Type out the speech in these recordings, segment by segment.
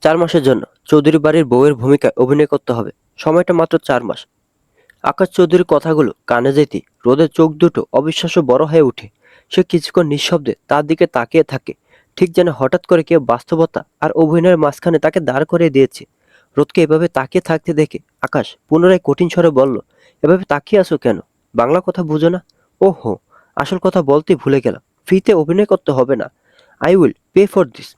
4 মাসের জন্য চৌধুরী বাড়ির বউয়ের ভূমিকায় অভিনয় করতে হবে। সময়টা মাত্র 4 মাস। আকাশ চৌধুরীর কথাগুলো কানে যেতেই রোদের চোখ দুটো অবিশ্বাস্য বড় হয়ে ওঠে। সে কিছুক্ষণ নিঃশব্দে তার দিকে তাকিয়ে থাকে, ঠিক যেন হঠাৎ করে কেউ বাস্তবতা আর অভিনয়ের মাঝখানে তাকে দাঁড় করিয়ে দিয়েছে। রোদকে এভাবে তাকিয়ে থাকতে দেখে আকাশ পুনরায় কঠিন স্বরে বলল, এভাবে তাকিয়ে আছো কেন? বাংলা কথা বুঝো না? ওহো, আসল কথা বলতেই ভুলে গেলাম। ফ্রিতে অভিনয় করতে হবে না। I will pay for this.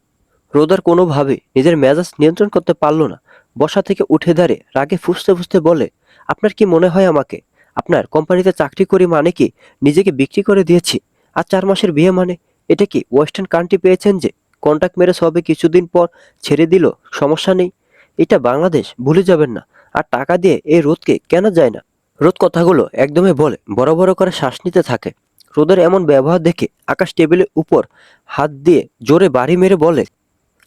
রোদার কোনোভাবে নিজের মেজাজ নিয়ন্ত্রণ করতে পারল না। বসা থেকে উঠে দাঁড়িয়ে রাগে ফুঁসতে ফুঁসতে বলে, আপনার কি মনে হয় আমাকে? আপনার কোম্পানিতে চাকরি করি মানে কি নিজেকে বিক্রি করে দিয়েছি? আর 4 মাসের বিয়ে মানে? এটা কি ওয়েস্টার্ন কান্ট্রি পেয়েছেন যে কন্ট্রাক্ট ম্যারেজ হবে কিছুদিন পর ছেড়ে দিল, সমস্যা নেই? এটা বাংলাদেশ, ভুলে যাবেন না। আর টাকা দিয়ে এই রোদকে কেন যায় না? রোদ কথাগুলো একদমই বলে বড় বড় করে শ্বাস নিতে থাকে। রোদের এমন ব্যবহার দেখে আকাশ টেবিলের উপর হাত দিয়ে জোরে বাড়ি মেরে বলে,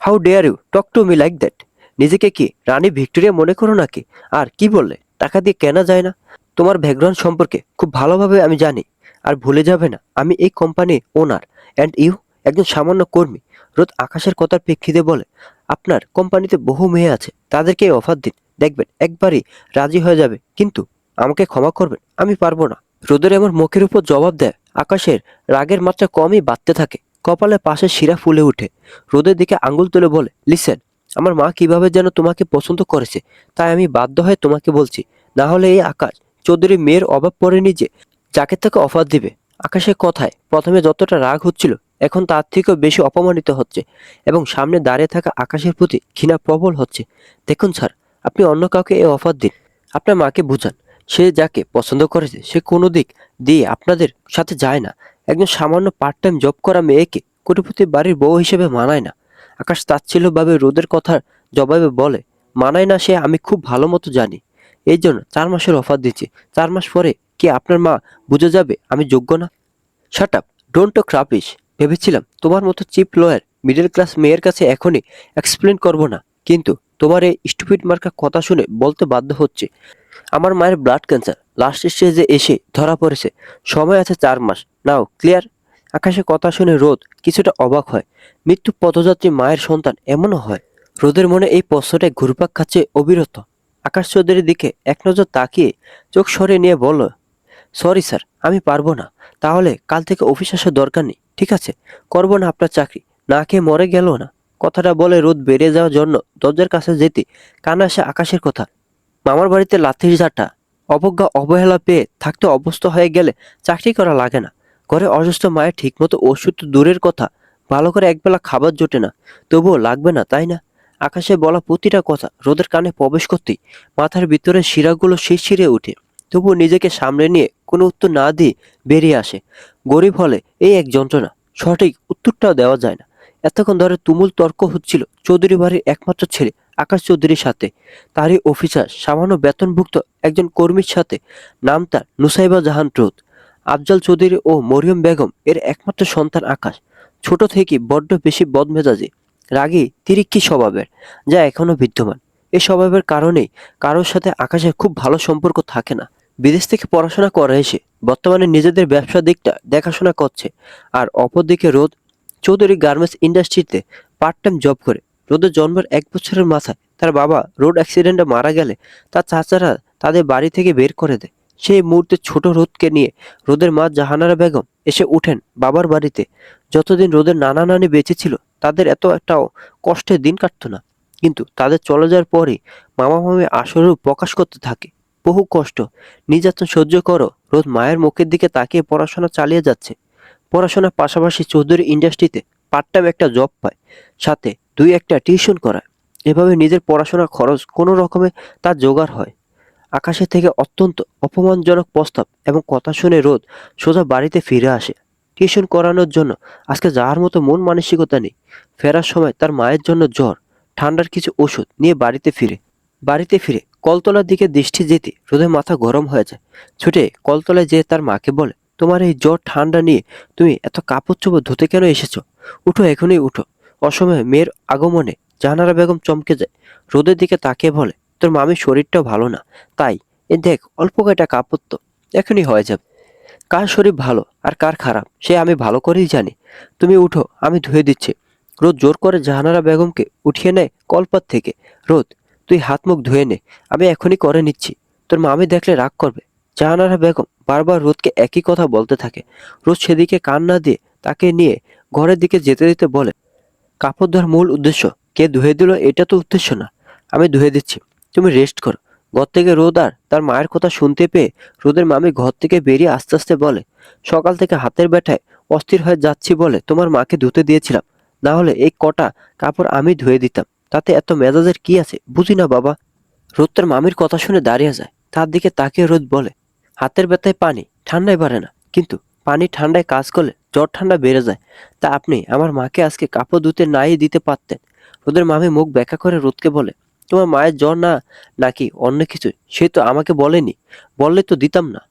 how dare you talk to me like that? নিজেকে কি রানী ভিক্টোরিয়া মনে করো নাকি? আর কি বললে, টাকা দিয়ে কেনা যায় না? তোমার ব্যাকগ্রাউন্ড সম্পর্কে খুব ভালোভাবে আমি জানি। আর ভুলে যাবে না, আমি এই কোম্পানির ওনার, অ্যান্ড ইউ একজন সামান্য কর্মী। রোদ আকাশের কথার প্রেক্ষিতে বলে, আপনার কোম্পানিতে বহু মেয়ে আছে, তাদেরকে এই অফার দিন, দেখবেন একবারই রাজি হয়ে যাবে। কিন্তু আমাকে ক্ষমা করবেন, আমি পারবো না। রোদের এমন মুখের উপর জবাব দেয় আকাশের রাগের মাত্রা কমই বাড়তে থাকে। কপালে পাশে শিরা ফুলে ওঠে। রোদের দিকে আঙুল তুলে বলে, লিসেন, আমার মা কিভাবে যেন তোমাকে পছন্দ করেছে, তাই আমি বাধ্য হয়ে তোমাকে বলছি। না হলে এই আকাশ চৌধুরী মেয়ের অভাব পড়েনি যে যাকে তাকে অফার দিবে। আকাশের কথায় প্রথমে যতটা রাগ হচ্ছিল, এখন তার থেকেও বেশি অপমানিত হচ্ছে এবং সামনে দাঁড়িয়ে থাকা আকাশের প্রতি ঘৃণা প্রবল হচ্ছে। দেখুন স্যার, আপনি অন্য কাউকে এই অফার দিন। আপনার মাকে বুঝান, সে যাকে পছন্দ করেছে সে কোনো দিক দিয়ে আপনাদের সাথে যায় না। একজন সামান্য পার্ট টাইম জব করা মেয়েকে কোটিপতি বাড়ির বউ হিসেবে মানায় না। আকাশ তাচ্ছিল্যভাবে রোদের কথার জবাবে বলে, মানায় না সে আমি খুব ভালো মতো জানি। এই জন্য 4 মাসের অফার দিচ্ছি। 4 মাস পরে কি আপনার মা বুঝে যাবে আমি যোগ্য না? Shut up, don't talk rubbish. ভেবেছিলাম তোমার মতো চিপ লয়ার মিডল ক্লাস মেয়ের কাছে এখনই এক্সপ্লেন করব না, কিন্তু তোমার এই স্টুপিড মার্কা কথা শুনে বলতে বাধ্য হচ্ছে। আমার মায়ের ব্লাড ক্যান্সার লাস্ট স্টেজে এসে ধরা পড়েছে। সময় আছে 4 মাস। নাও ক্লিয়ার? আকাশে কথা শুনে রোদ কিছুটা অবাক হয়। মৃত্যু পথযাত্রী মায়ের সন্তান এমনও হয়? রোদের মনে এই প্রশ্নটায় ঘুরপাক খাচ্ছে অবিরত। আকাশ চৌধুরীর দিকে এক নজর তাকিয়ে চোখ সরিয়ে নিয়ে বলল, সরি স্যার, আমি পারবো না। তাহলে কাল থেকে অফিস আসার দরকার নেই, ঠিক আছে? করবো না আপনার চাকরি। না খেয়ে মরে গেল না। কথাটা বলে রোদ বেরিয়ে যাওয়ার জন্য দরজার কাছে যেতে কানে আসে আকাশের কথা, মামার বাড়িতে লাথির ঝাঁটা, অবজ্ঞা অবহেলা পেয়ে থাকতে অভ্যস্ত হয়ে গেলে চাকরি করা লাগে না। ঘরে অসুস্থ মায়ের ঠিকমতো ওষুধ তো দূরের কথা, ভালো করে একবেলা খাবার জোটে না। তবুও লাগবে না, তাই না? আকাশে বলা প্রতিটা কথা রোদের কানে প্রবেশ করতেই মাথার ভিতরে শিরাগুলো শিরশিরে ওঠে। তবুও নিজেকে সামলে নিয়ে কোনো উত্তর না দিয়ে বেরিয়ে আসে। গরিব হলে এই এক যন্ত্রণা, সঠিক উত্তরটাও দেওয়া যায় না। এতক্ষণ ধরে তুমুল তর্ক হচ্ছিল চৌধুরী বাড়ির একমাত্র ছেলে আকাশ চৌধুরীর সাথে, তারই অফিসার সামান্য বেতনভুক্ত একজন কর্মীর সাথে। নাম তার নুসাইবা জাহান রোদ। আফজাল চৌধুরী ও মরিয়ম বেগম এর একমাত্র সন্তান আকাশ। ছোট থেকে বড্ড বেশি বদমেজাজি, রাগী, তিরিক্ষি স্বভাবের, যা এখনো বিদ্যমান। এই স্বভাবের কারণেই কারোর সাথে আকাশের খুব ভালো সম্পর্ক থাকে না। বিদেশ থেকে পড়াশোনা করে এসে বর্তমানে নিজেদের ব্যবসা দিকটা দেখাশোনা করছে। আর অপরদিকে রোদ চৌধুরী গার্মেন্টস ইন্ডাস্ট্রিতে পার্ট টাইম জব করে। রোদের জন্মের 1 বছরের মাথায় তার বাবা রোড অ্যাক্সিডেন্টে মারা গেলে তার চাচারা তাদের বাড়ি থেকে বের করে দেয়। সেই মুহূর্তে ছোট রোদকে নিয়ে রোদের মা জাহানারা বেগম এসে উঠেন বাবার বাড়িতে। যতদিন রোদের নানা নানি বেঁচে ছিল তাদের এত একটাও কষ্টের দিন কাটতো না। কিন্তু তাদের চলে যাওয়ার পরেই মামা মামি আসরূপ প্রকাশ করতে থাকে। বহু কষ্ট, নির্যাতন সহ্য করো রোদ মায়ের মুখের দিকে তাকিয়ে পড়াশোনা চালিয়ে যাচ্ছে। পড়াশোনার পাশাপাশি চৌধুরী ইন্ডাস্ট্রিতে পার্ট টাইম একটা জব পায়, সাথে 2-1টা টিউশন করায়। এভাবে নিজের পড়াশোনার খরচ কোনো রকমে তার জোগাড় হয়। আকাশের থেকে অত্যন্ত অপমানজনক প্রস্তাব এবং কথা শুনে রোদ সোজা বাড়িতে ফিরে আসে। টিউশন করানোর জন্য আজকে যাওয়ার মতো মন মানসিকতা নেই। ফেরার সময় তার মায়ের জন্য জ্বর, ঠান্ডার কিছু ওষুধ নিয়ে বাড়িতে ফিরে কলতলার দিকে দৃষ্টি যেতে রোদের মাথা গরম হয়ে যায়। ছুটে কলতলায় যেয়ে তার মাকে বলে, তোমার এই জ্বর ঠান্ডা নিয়ে তুমি এত কাপড় চোপড় ধুতে কেন এসেছো? উঠো, এখনই উঠো। অসময়ে মেয়ের আগমনে জাহানারা বেগম চমকে যায়। রোদের দিকে তাকিয়ে বলে, তোর মামির শরীরটাও ভালো না, তাই এ দেখ অল্প কয়টা কাপড় তো, এখনই হয়ে যাবে। কার শরীর ভালো আর কার খারাপ সে আমি ভালো করেই জানি। তুমি উঠো, আমি ধুয়ে দিচ্ছি। রোদ জোর করে জাহানারা বেগমকে উঠিয়ে নেয় কলপাত থেকে। রোদ, তুই হাত মুখ ধুয়ে নে, আমি এখনই করে নিচ্ছি, তোর মামি দেখলে রাগ করবে। জাহানারা বেগম বারবার রোদকে একই কথা বলতে থাকে। রোদ সেদিকে কান না দিয়ে তাকে নিয়ে ঘরের দিকে যেতে দিতে বলে, কাপড় ধোয়ার মূল উদ্দেশ্য কে ধুয়ে দিল এটা তো উদ্দেশ্য না, আমি ধুয়ে দিচ্ছি, তুমি রেস্ট করো। ঘর থেকে রোদ আর তার মায়ের কথা শুনতে পেয়ে রোদের মামি ঘর থেকে বেরিয়ে আস্তে আস্তে বলে, সকাল থেকে হাতের ব্যথায় অস্থির হয়ে যাচ্ছি বলে তোমার মাকে ধুতে দিয়েছিলাম, না হলে এই কটা কাপড় আমি ধুয়ে দিতাম, তাতে এত মেজাজের কি আছে বুঝি না বাবা। রোদ তার মামির কথা শুনে দাঁড়িয়ে যায়। তার দিকে তাকিয়ে রোদ বলে, হাতের ব্যথায় পানি ঠান্ডায় বাড়ে না, কিন্তু পানি ঠান্ডায় কাজ করলে জ্বর ঠান্ডা বেড়ে যায়। তা আপনি আমার মাকে আজকে কাপড় ধুতে নাই দিতে পারতেন। রোদের মামি মুখ ব্যাখ্যা করে রোদকে বলে, তোমার মায়ের জ্বর না নাকি অন্য কিছু সে তো আমাকে বলেনি, বললে তো দিতাম না।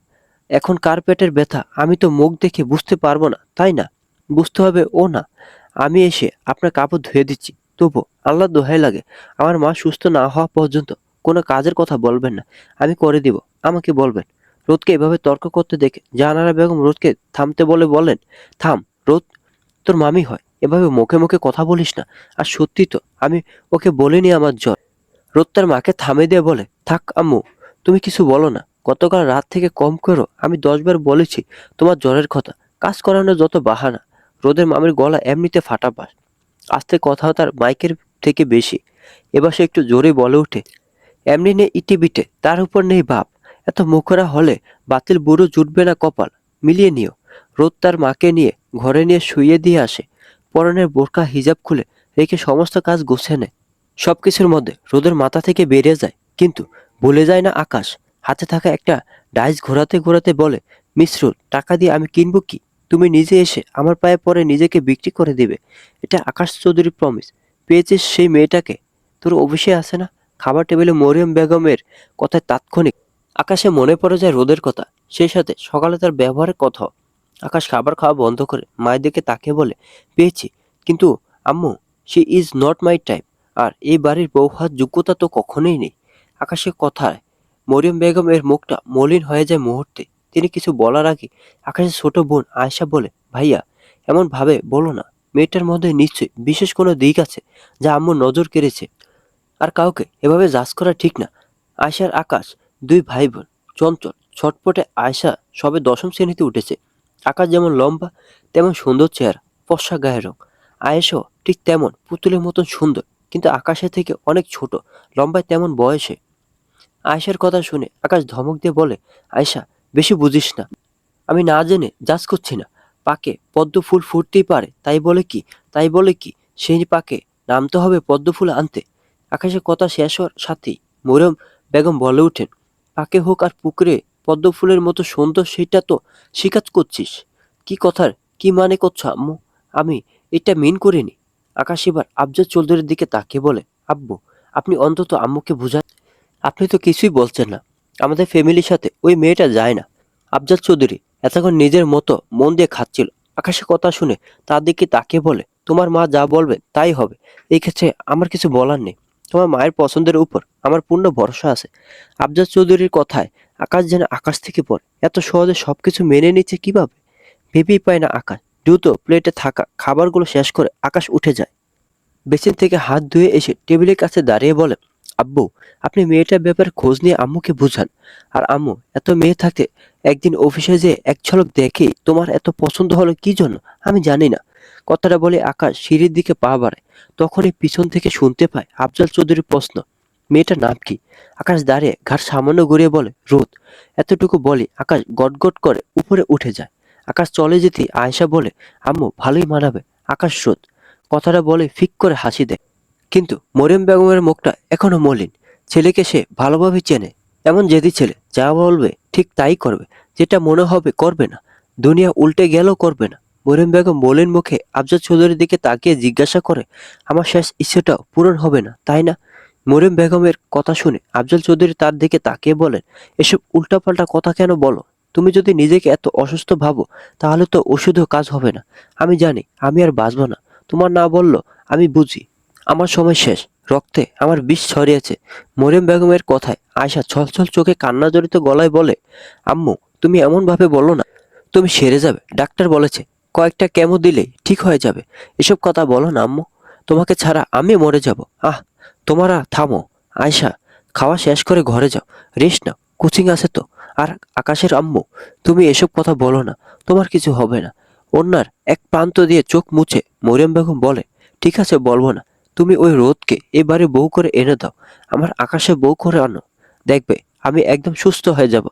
এখন কার পেটের ব্যথা আমি তো মুখ দেখে বুঝতে পারবো না, তাই না? বুঝতে হবে ও না, আমি এসে আপনার কাপড় ধুয়ে দিচ্ছি। তবু আল্লাহ দোহাই লাগে, আমার মা সুস্থ না হওয়া পর্যন্ত কোনো কাজের কথা বলবেন না, আমি করে দিব, আমাকে বলবেন। রোদকে এভাবে তর্ক করতে দেখে জাহানারা বেগম রোদকে থামতে বলে বলেন, থাম রোদ, তোর মামি হয়, এভাবে মুখে মুখে কথা বলিস না। আর সত্যি তো আমি ওকে বলিনি আমার জ্বর। রোদ তার মাকে থামে দিয়ে বলে, থাক আম্মু, তুমি কিছু বলো না, গতকাল রাত থেকে কম করো, আমি 10 বার বলেছি তোমার জ্বরের কথা, কাজ করানোর যত বাহানা। রোদের মামির গলা এমনিতে ফাটা বাস, আস্তে কথাও তার মাইকের থেকে বেশি। এবার সে একটু জোরে বলে ওঠে, এমনি নেই ইটি বিটে, তার উপর নেই বাপ, এত মুখরা হলে বাতিল বুড়ো জুটবে না কপাল, মিলিয়ে নিও। রোদ তার মাকে নিয়ে ঘরে নিয়ে শুইয়ে দিয়ে আসে, পরনের বোরকা হিজাব খুলে রেখে সমস্ত কাজ গুছিয়ে নেয়। সবকিছুর মধ্যে রোদের মাথা থেকে বেরিয়ে যায়, কিন্তু ভুলে যায় না আকাশ। হাতে থাকা একটা ডাইস ঘোরাতে ঘোরাতে বলে, মিসরুল, টাকা দিয়ে আমি কিনবো কি? তুমি নিজে এসে আমার পায়ে পরে নিজেকে বিক্রি করে দিবে। এটা আকাশ চৌধুরী প্রমিস। পেয়েছিস সেই মেয়েটাকে, তোর অফিসে আসে না? খাবার টেবিলে মরিয়ম বেগমের কথায় তাৎক্ষণিক আকাশে মনে পড়ে যায় রোদের কথা, সেই সাথে সকালে তার ব্যবহারের কথাও। আকাশ খাবার খাওয়া বন্ধ করে মায়ের দিকে তাকিয়ে বলে, পেয়েছি, কিন্তু আম্মু, she is not my type, আর এই বাড়ির বউ হওয়ার যোগ্যতা তো কখনোই নেই। আকাশের কথায় মরিয়ম বেগম এর মুখটা মলিন হয়ে যায় মুহূর্তে। তিনি কিছু বলার আগে আকাশের ছোট বোন আয়েশা বলে, ভাইয়া, এমন ভাবে বলো না, মেয়েটার মধ্যে নিশ্চয়ই বিশেষ কোনো দিক আছে যা আম্মু নজর কেড়েছে। আর কাউকে এভাবে জাজ করা ঠিক না। আয়েশা আর আকাশ দুই ভাই বোন, চঞ্চল ছটপটে। আয়েশা সবে 10ম শ্রেণীতে উঠেছে। আকাশ যেমন লম্বা তেমন সুন্দর চেহারা, ফর্সা গায়ের রং। আয়েশাও ঠিক তেমন পুতুলের মতন সুন্দর, কিন্তু আকাশের থেকে অনেক ছোট, লম্বায় তেমন বয়সে। আয়েশার কথা শুনে আকাশ ধমক দিয়ে বলে, আয়েশা, বেশি বুঝিস না, আমি না জেনে জাজ করছি না। পাকে পদ্ম ফুল ফুটতেই পারে, তাই বলে কি সেই পাকে নামতে হবে পদ্ম ফুল আনতে? আকাশের কথা শেষ হওয়ার সাথেই মরিয়ম বেগম বলে ওঠেন, পাকে হোক আর পুকুরে পদ্ম ফুলের মতো সুন্দর সেটা তো স্বীকার করছিস? কি কথার কি মানে করছো আম্মু? আমি এটা মিন করিনি। আকাশ এবার আফজাল চৌধুরীর দিকে তাকিয়ে বলে, আব্বু, আপনি অন্তত আম্মুকে বুঝান। আপনি তো কিছুই বলছেন না, আমাদের ফ্যামিলির সাথে ওই মেয়েটা যায় না। আফজাল চৌধুরী এতক্ষণ নিজের মতো মন দিয়ে খাচ্ছিল। আকাশের কথা শুনে তার দিকে তাকিয়ে বলে, তোমার মা যা বলবে তাই হবে, এই ক্ষেত্রে আমার কিছু বলার নেই। তোমার মায়ের পছন্দের উপর আমার পূর্ণ ভরসা আছে। আফজাল চৌধুরীর কথায় আকাশ যেন আকাশ থেকে পড়ে। এত সহজে সবকিছু মেনে নিচ্ছে কিভাবে, ভেবেই পায় না আকাশ। দ্রুত প্লেটে থাকা খাবারগুলো শেষ করে আকাশ উঠে যায়। বেসিন থেকে হাত ধুয়ে এসে টেবিলের কাছে দাঁড়িয়ে বলে, আব্বু, আপনি মেয়েটার ব্যাপারে খোঁজ নিয়ে আম্মুকে বুঝান। আর আম্মু, এত মেয়ে থাকতে একদিন অফিসে যে এক ঝলক দেখে তোমার এত পছন্দ হলো কি জন্য আমি জানি না। কথাটা বলে আকাশ সিঁড়ির দিকে পা বাড়ায়। তখনই পিছন থেকে শুনতে পায় আফজাল চৌধুরীর প্রশ্ন, মেয়েটার নাম কি? আকাশ দাঁড়িয়ে ঘাড় সামান্য গড়িয়ে বলে, রোদ। এতটুকু বলে আকাশ গটগট করে উপরে উঠে যায়। আকাশ চলে যেতে আয়েশা বলে, আম্মু, ভালোই মানাবে আকাশ রোদ। কথাটা বলে ফিক করে হাসি দেয়। কিন্তু মরিয়ম বেগমের মুখটা এখনো মলিন। ছেলেকে সে ভালোভাবে চেনে, এমন জেদি ছেলে, যা বলবে ঠিক তাই করবে, যেটা মনে হবে করবে না, দুনিয়া উল্টে গেলেও করবে না। মরিয়ম বেগম মলিন মুখে আফজাল চৌধুরীর দিকে তাকিয়ে জিজ্ঞাসা করে, আমার শেষ ইচ্ছেটাও পূরণ হবে না, তাই না? মরিয়ম বেগমের কথা শুনে আফজাল চৌধুরী তার দিকে তাকিয়ে বলেন, এসব উল্টাপাল্টা কথা কেন বলো? তুমি যদি নিজেকে এত অসুস্থ ভাবো তাহলে তো ওষুধেও কাজ হবে না। আমি জানি আমি আর বাঁচব না, তোমার না বললো আমি বুঝি। আমার সময় শেষ, রক্তে আমার বিষ ছড়িয়েছে। মরিয়ম বেগমের কথায় আয়শা ছলছল চোখে কান্না জড়িত গলায় বলে, আম্মু, তুমি এমন ভাবে বলো না, তুমি সেরে যাবে, ডাক্তার বলেছে কয়েকটা কেমো দিলেই ঠিক হয়ে যাবে। এসব কথা বলো না আম্মু। তোমাকে ছাড়া আমি মরে যাব। আহ, তোমরা থামো। আয়শা, খাওয়া শেষ করে ঘরে যাও, রেস্ট নাও, কোচিং আছে তো। আর আকাশের আম্মু, তুমি এসব কথা বলো না, তোমার কিছু হবে না। ওনার এক প্রান্ত দিয়ে চোখ মুছে মরিয়ম বেগম বলে, ঠিক আছে বলবো না। তুমি ওই রোদকে এবারে বউ করে এনে দাও, আমার আকাশে বউ করে আনো, দেখবে আমি একদম সুস্থ হয়ে যাব।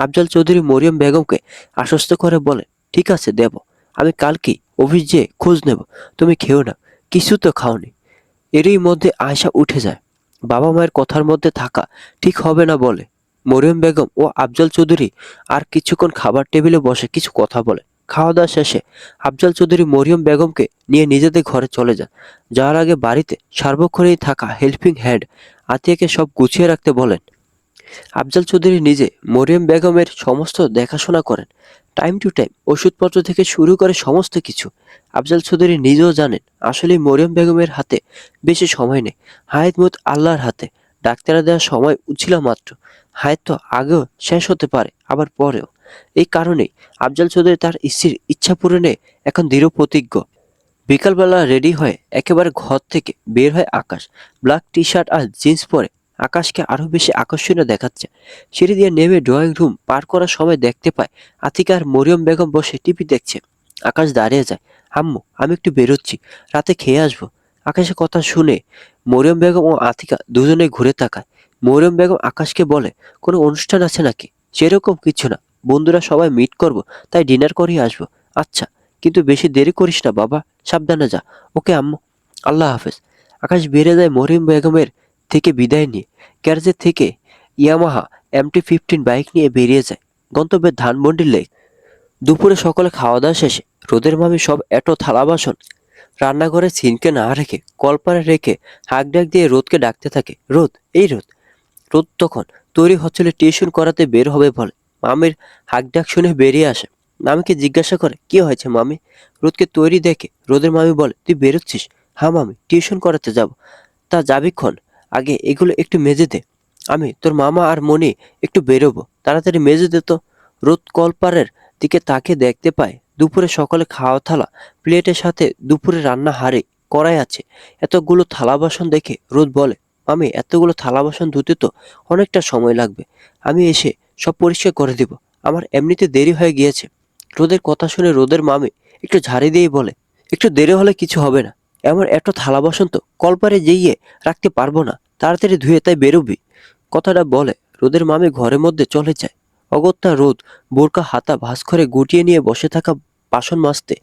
আফজাল চৌধুরী মরিয়ম বেগমকে আশ্বস্ত করে বলে, ঠিক আছে দেব, আমি কালকেই অফিস যেয়ে খোঁজ নেব। তুমি খেও না, কিছু তো খাওনি। এরই মধ্যে আয়শা উঠে যায়। বাবা মায়ের কথার মধ্যে থাকা ঠিক হবে না বলে মরিয়ম বেগম ও আফজাল চৌধুরী আর কিছুক্ষণ খাবার টেবিলে বসে কিছু কথা বলে। খাওয়া দাওয়া শেষে আফজাল চৌধুরী মরিয়ম বেগমকে নিয়ে নিজেদের ঘরে চলে যান। যাওয়ার আগে বাড়িতে সার্বক্ষণিক থাকা হেল্পিং হ্যান্ড আতিয়াকে সব গুছিয়ে রাখতে বলেন। আফজাল চৌধুরী নিজে মরিয়ম বেগমের সমস্ত দেখাশোনা করেন, টাইম টু টাইম ওষুধপত্র থেকে শুরু করে সমস্ত কিছু। আফজাল চৌধুরী নিজেও জানেন আসলে মরিয়ম বেগমের হাতে বেশি সময় নেই, হায়াত মুত আল্লাহর হাতে। ডাক্তাররা দেওয়ার সময় ছিল মাত্র, হায়াত তো আগেও শেষ হতে পারে, আবার পরেও। এই কারণেই আফজাল চৌধুরী তার স্ত্রীর ইচ্ছা পূরণে এখন দৃঢ় প্রতিজ্ঞ। বিকালবেলা রেডি হয়ে একেবারে ঘর থেকে বের হয় আকাশ। ব্ল্যাক টি শার্ট আর জিন্স পরে আকাশকে আরো বেশি আকর্ষণীয় দেখাচ্ছে। সিঁড়ি দিয়ে নেমে ড্রয়িং রুম পার করার সময় দেখতে পায় আতিকা আর মরিয়ম বেগম বসে টিভি দেখছে। আকাশ দাঁড়িয়ে যায়। আম্মু, আমি একটু বেরোচ্ছি, রাতে খেয়ে আসবো। আকাশের কথা শুনে মরিয়ম বেগম ও আতিকা দুজনেই ঘুরে তাকায়। মরিয়ম বেগম আকাশকে বলে, কোনো অনুষ্ঠান আছে নাকি? সেরকম কিছু না, বন্ধুরা সবাই মিট করব, তাই ডিনার করেই আসবো। আচ্ছা, কিন্তু বেশি দেরি করিস না বাবা, সাবধানে যা। ওকে আম্মু, আল্লাহ হাফেজ। আকাশ বেরিয়ে যায় মরিয়ম বেগমের থেকে বিদায় নিয়ে। গ্যারেজের থেকে ইয়ামাহা MT-15 বাইক নিয়ে বেরিয়ে যায় গন্তব্যের ধানমন্ডি লেক। দুপুরে সকলে খাওয়া দাওয়া শেষে রোদের মামি সব এটো থালা বাসন রান্নাঘরে সিনকে না রেখে কলপারে রেখে হাঁক ডাক দিয়ে রোদকে ডাকতে থাকে, রোদ, এই রোদ। রোদ তখন তৈরি হচ্ছিল টিউশন করাতে বের হবে বলে। মামির হাঁক ডাক শুনে বেরিয়ে আসে। মামিকে জিজ্ঞাসা করে, কি হয়েছে মামি? রোদকে তৈরি দেখে রোদের মামি বলে, তুই বেরোচ্ছিস? হ্যাঁ মামি, টিউশন করাতে যাব। তা যাবিক্ষণ, আগে এগুলো একটু মেজে দে। আমি, তোর মামা আর মনি একটু বেরোবো, তাড়াতাড়ি মেজে দে তো। রোদ কলপারের দিকে তাকে দেখতে পায় দুপুরে সকালে খাওয়া থালা প্লেটের সাথে দুপুরে রান্না হাঁড়ি কড়াই আছে। এতগুলো থালা বাসন দেখে রোদ বলে, মামি এতগুলো থালা বাসন ধুতে তো অনেকটা সময় লাগবে, আমি এসে সব পরিষ্কার করে দিব, আমার এমনিতে দেরি হয়ে গিয়েছে। রোদের কথা শুনে রোদের মামি একটু ঝাড়ি দিয়ে বলে, একটু দেরি হলে কিছু হবে না, এমন এত থালা বাসন তো কলপারে যেয়ে রাখতে পারবো না, তাড়াতাড়ি ধুয়ে তাই বেরোবি। কথাটা বলে রোদের মামি ঘরের মধ্যে চলে যায়। অগত্যা রোদ বোরকা হাতা ভাঁজ করে গুটিয়ে নিয়ে বসে থাকা বাসন মাজতে।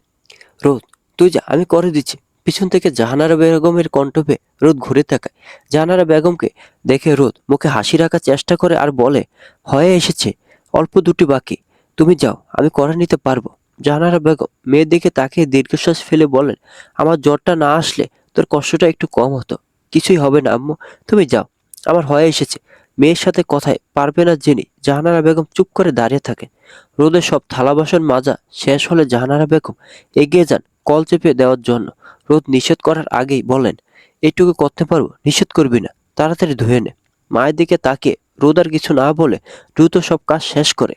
রোদ, তুই যা, আমি করে দিচ্ছি। পিছন থেকে জাহানারা বেগমের কণ্ঠ পেয়ে রোদ ঘুরে তাকায়। জাহানারা বেগমকে দেখে রোদ মুখে হাসি রাখার চেষ্টা করে আর বলে, হয়ে এসেছে, অল্প দুটি বাকি, তুমি যাও, আমি করে নিতে পারবো। জাহানারা বেগম মেয়ের দিকে তাকিয়ে দীর্ঘশ্বাস ফেলে বলেন, আমার জ্বরটা না আসলে তোর কষ্টটা একটু কম হতো। কিছুই হবে না আম্মু, তুমি যাও, আমার হয়ে এসেছে। মেয়ের সাথে কথায় পারবে না জেনে জাহানারা বেগম চুপ করে দাঁড়িয়ে থাকেন। রোদের সব থালা বাসন মাজা শেষ হলে জাহানারা বেগম এগিয়ে যান কল চেপে দেওয়ার জন্য। রোদ নিষেধ করার আগেই বলেন, এইটুকু করতে পারবো, নিষেধ করবি না, তাড়াতাড়ি ধুয়ে নে। মায়ের দিকে তাকিয়ে রোদ আর কিছু না বলে দ্রুত সব কাজ শেষ করে।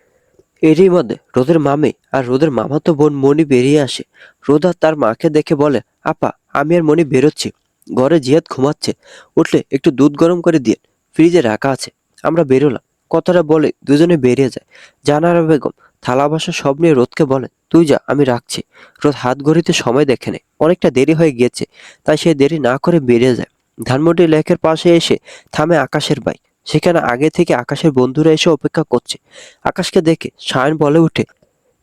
এরই মধ্যে রোদের মামি আর রোদের মামাতো বোন মনি বেরিয়ে আসে। রোদ আর তার মাকে দেখে বলে, আপা, আমি আর মনি বেরোচ্ছি, ঘরে জিয়াদ ঘুমাচ্ছে, উঠলে একটু দুধ গরম করে দিয়ে ফ্রিজে রাখা আছে, আমরা বেরোলাম। কথাটা বলে দুজনে বেরিয়ে যায়। জাহানারা বেগম থালা বাসন সব নিয়ে রোদকে বলে, তুই যা, আমি রাখছি। রোদ হাত ঘড়িতে সময় দেখে নেয়, অনেকটা দেরি হয়ে গিয়েছে, তাই সে দেরি না করে বেরিয়ে যায়। ধানমন্ডি লেকের পাশে এসে থামে আকাশের বাইক। সেখানে আগে থেকে আকাশের বন্ধুরা এসে অপেক্ষা করছে। আকাশকে দেখে সায়ন বলে উঠে,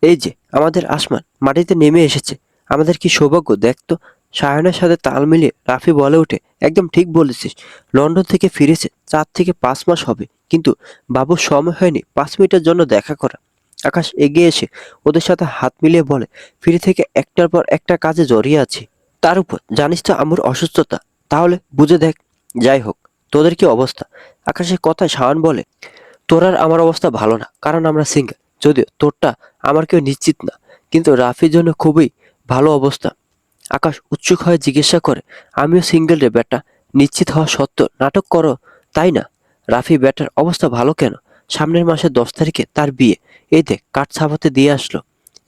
এই যে আমাদের আসমান মাটিতে নেমে এসেছে, আমাদের কি সৌভাগ্য দেখতো। সায়নের সাথে তাল মিলিয়ে রাফি বলে উঠে, একদম ঠিক বলেছিস, লন্ডন থেকে ফিরেছে 4 থেকে 5 মাস হবে, কিন্তু বাবুর সময় হয়নি 5 মিনিটের জন্য দেখা করা। আকাশ এগিয়ে এসে ওদের সাথে হাত মিলিয়ে বলে, ফিরে থেকে একটার পর একটা কাজে জড়িয়ে আছি, তার উপর জানিস তো আমার অসুস্থতা, তাহলে বুঝে দেখ। যাই হোক, তোদের কি অবস্থা? আকাশের কথায় শাওন বলে, তোর আর আমার অবস্থা ভালো না, কারণ আমরা সিঙ্গেল, যদিও তোরটা আমার কেউ নিশ্চিত না, কিন্তু রাফির জন্য খুবই ভালো অবস্থা। আকাশ উৎসুক হয়ে জিজ্ঞাসা করে, আমিও সিঙ্গেল রে বেটা, নিশ্চিত হওয়া সত্ত্বেও নাটক করো তাই না? রাফি বেটার অবস্থা ভালো কেন? সামনের মাসের 10 তারিখে তার বিয়ে, এই দেখ কার্ড ছাপাতে দিয়ে আসলো,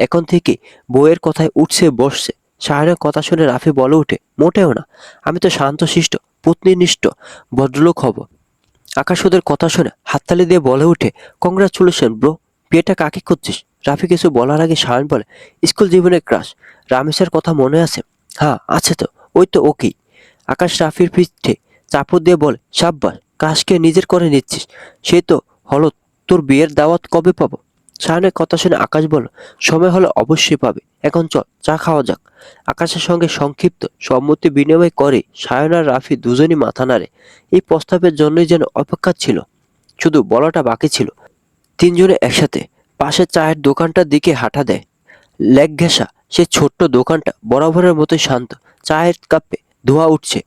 এখন থেকে বউয়ের কথায় উঠছে বসছে, সায়নের কথা শুনে রাফি বলে উঠে, মোটেও না, আমি তো শান্তশিষ্ট পত্নীনিষ্ঠ ভদ্রলোক হব। আকাশ ওদের কথা শুনে হাততালি দিয়ে বলে উঠে, কংগ্রাচুলেশন ব্রো, বিয়েটা কাকে করছিস? রাফি কিছু বলার আগে সায়ন বলে, স্কুল জীবনের ক্রাশ রামেশের কথা মনে আছে? হ্যাঁ আছে তো, ওই তো ওকেই। আকাশ রাফির পিঠে চাপড় দিয়ে বলে, সাব্বাস, কাশকে নিজের করে নিচ্ছিস। সে তো হলো, তোর বিয়ের দাওয়াত কবে পাবো? সায়নের কথা শুনে আকাশ বলল, সময় হলে অবশ্যই পাবে, এখন চল চা খাওয়া যাক। আকাশের সঙ্গে সংক্ষিপ্ত সম্মতি বিনিময় করে সায়ন আর রাফি দুজনই মাথা নাড়ে। এই প্রস্তাবের জন্যই যেন অপেক্ষা ছিল, শুধু বলাটা বাকি ছিল। তিনজনে একসাথে পাশের চায়ের দোকানটার দিকে হাঁটা দেয়। লেগ ঘেঁষা সে ছোট্ট দোকানটা বরাবরের মতোই শান্ত। চায়ের কাপে ধোঁয়া উঠছে,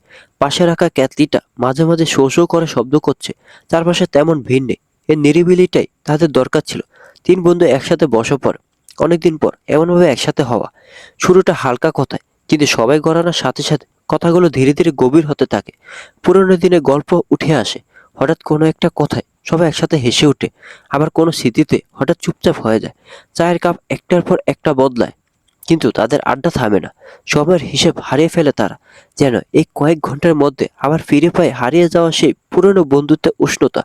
পাশে রাখা ক্যাটলিটা মাঝে মাঝে শো শো করে শব্দ করছে। চারপাশে তেমন ভিড় নেই, এর নিরিবিলিটাই তাদের দরকার ছিল। তিন বন্ধু একসাথে বসে পড়ে, অনেকদিন পর এমনভাবে একসাথে হওয়া। শুরুটা হালকা কথায়, কিন্তু সবাই গড়ানোর সাথে সাথে কথাগুলো ধীরে ধীরে গভীর হতে থাকে। পুরোনো দিনের গল্প উঠে আসে, হঠাৎ কোনো একটা কথায় সবাই একসাথে হেসে ওঠে, আবার কোনো স্মৃতিতে হঠাৎ চুপচাপ হয়ে যায়। চায়ের কাপ একটার পর একটা বদলায়, কিন্তু তাদের আড্ডা থামে না। সময়ের হিসেব হারিয়ে ফেলে তারা, যেন এই কয়েক ঘন্টার মধ্যে আবার ফিরে পায় হারিয়ে যাওয়া সেই পুরনো বন্ধুত্বের উষ্ণতা,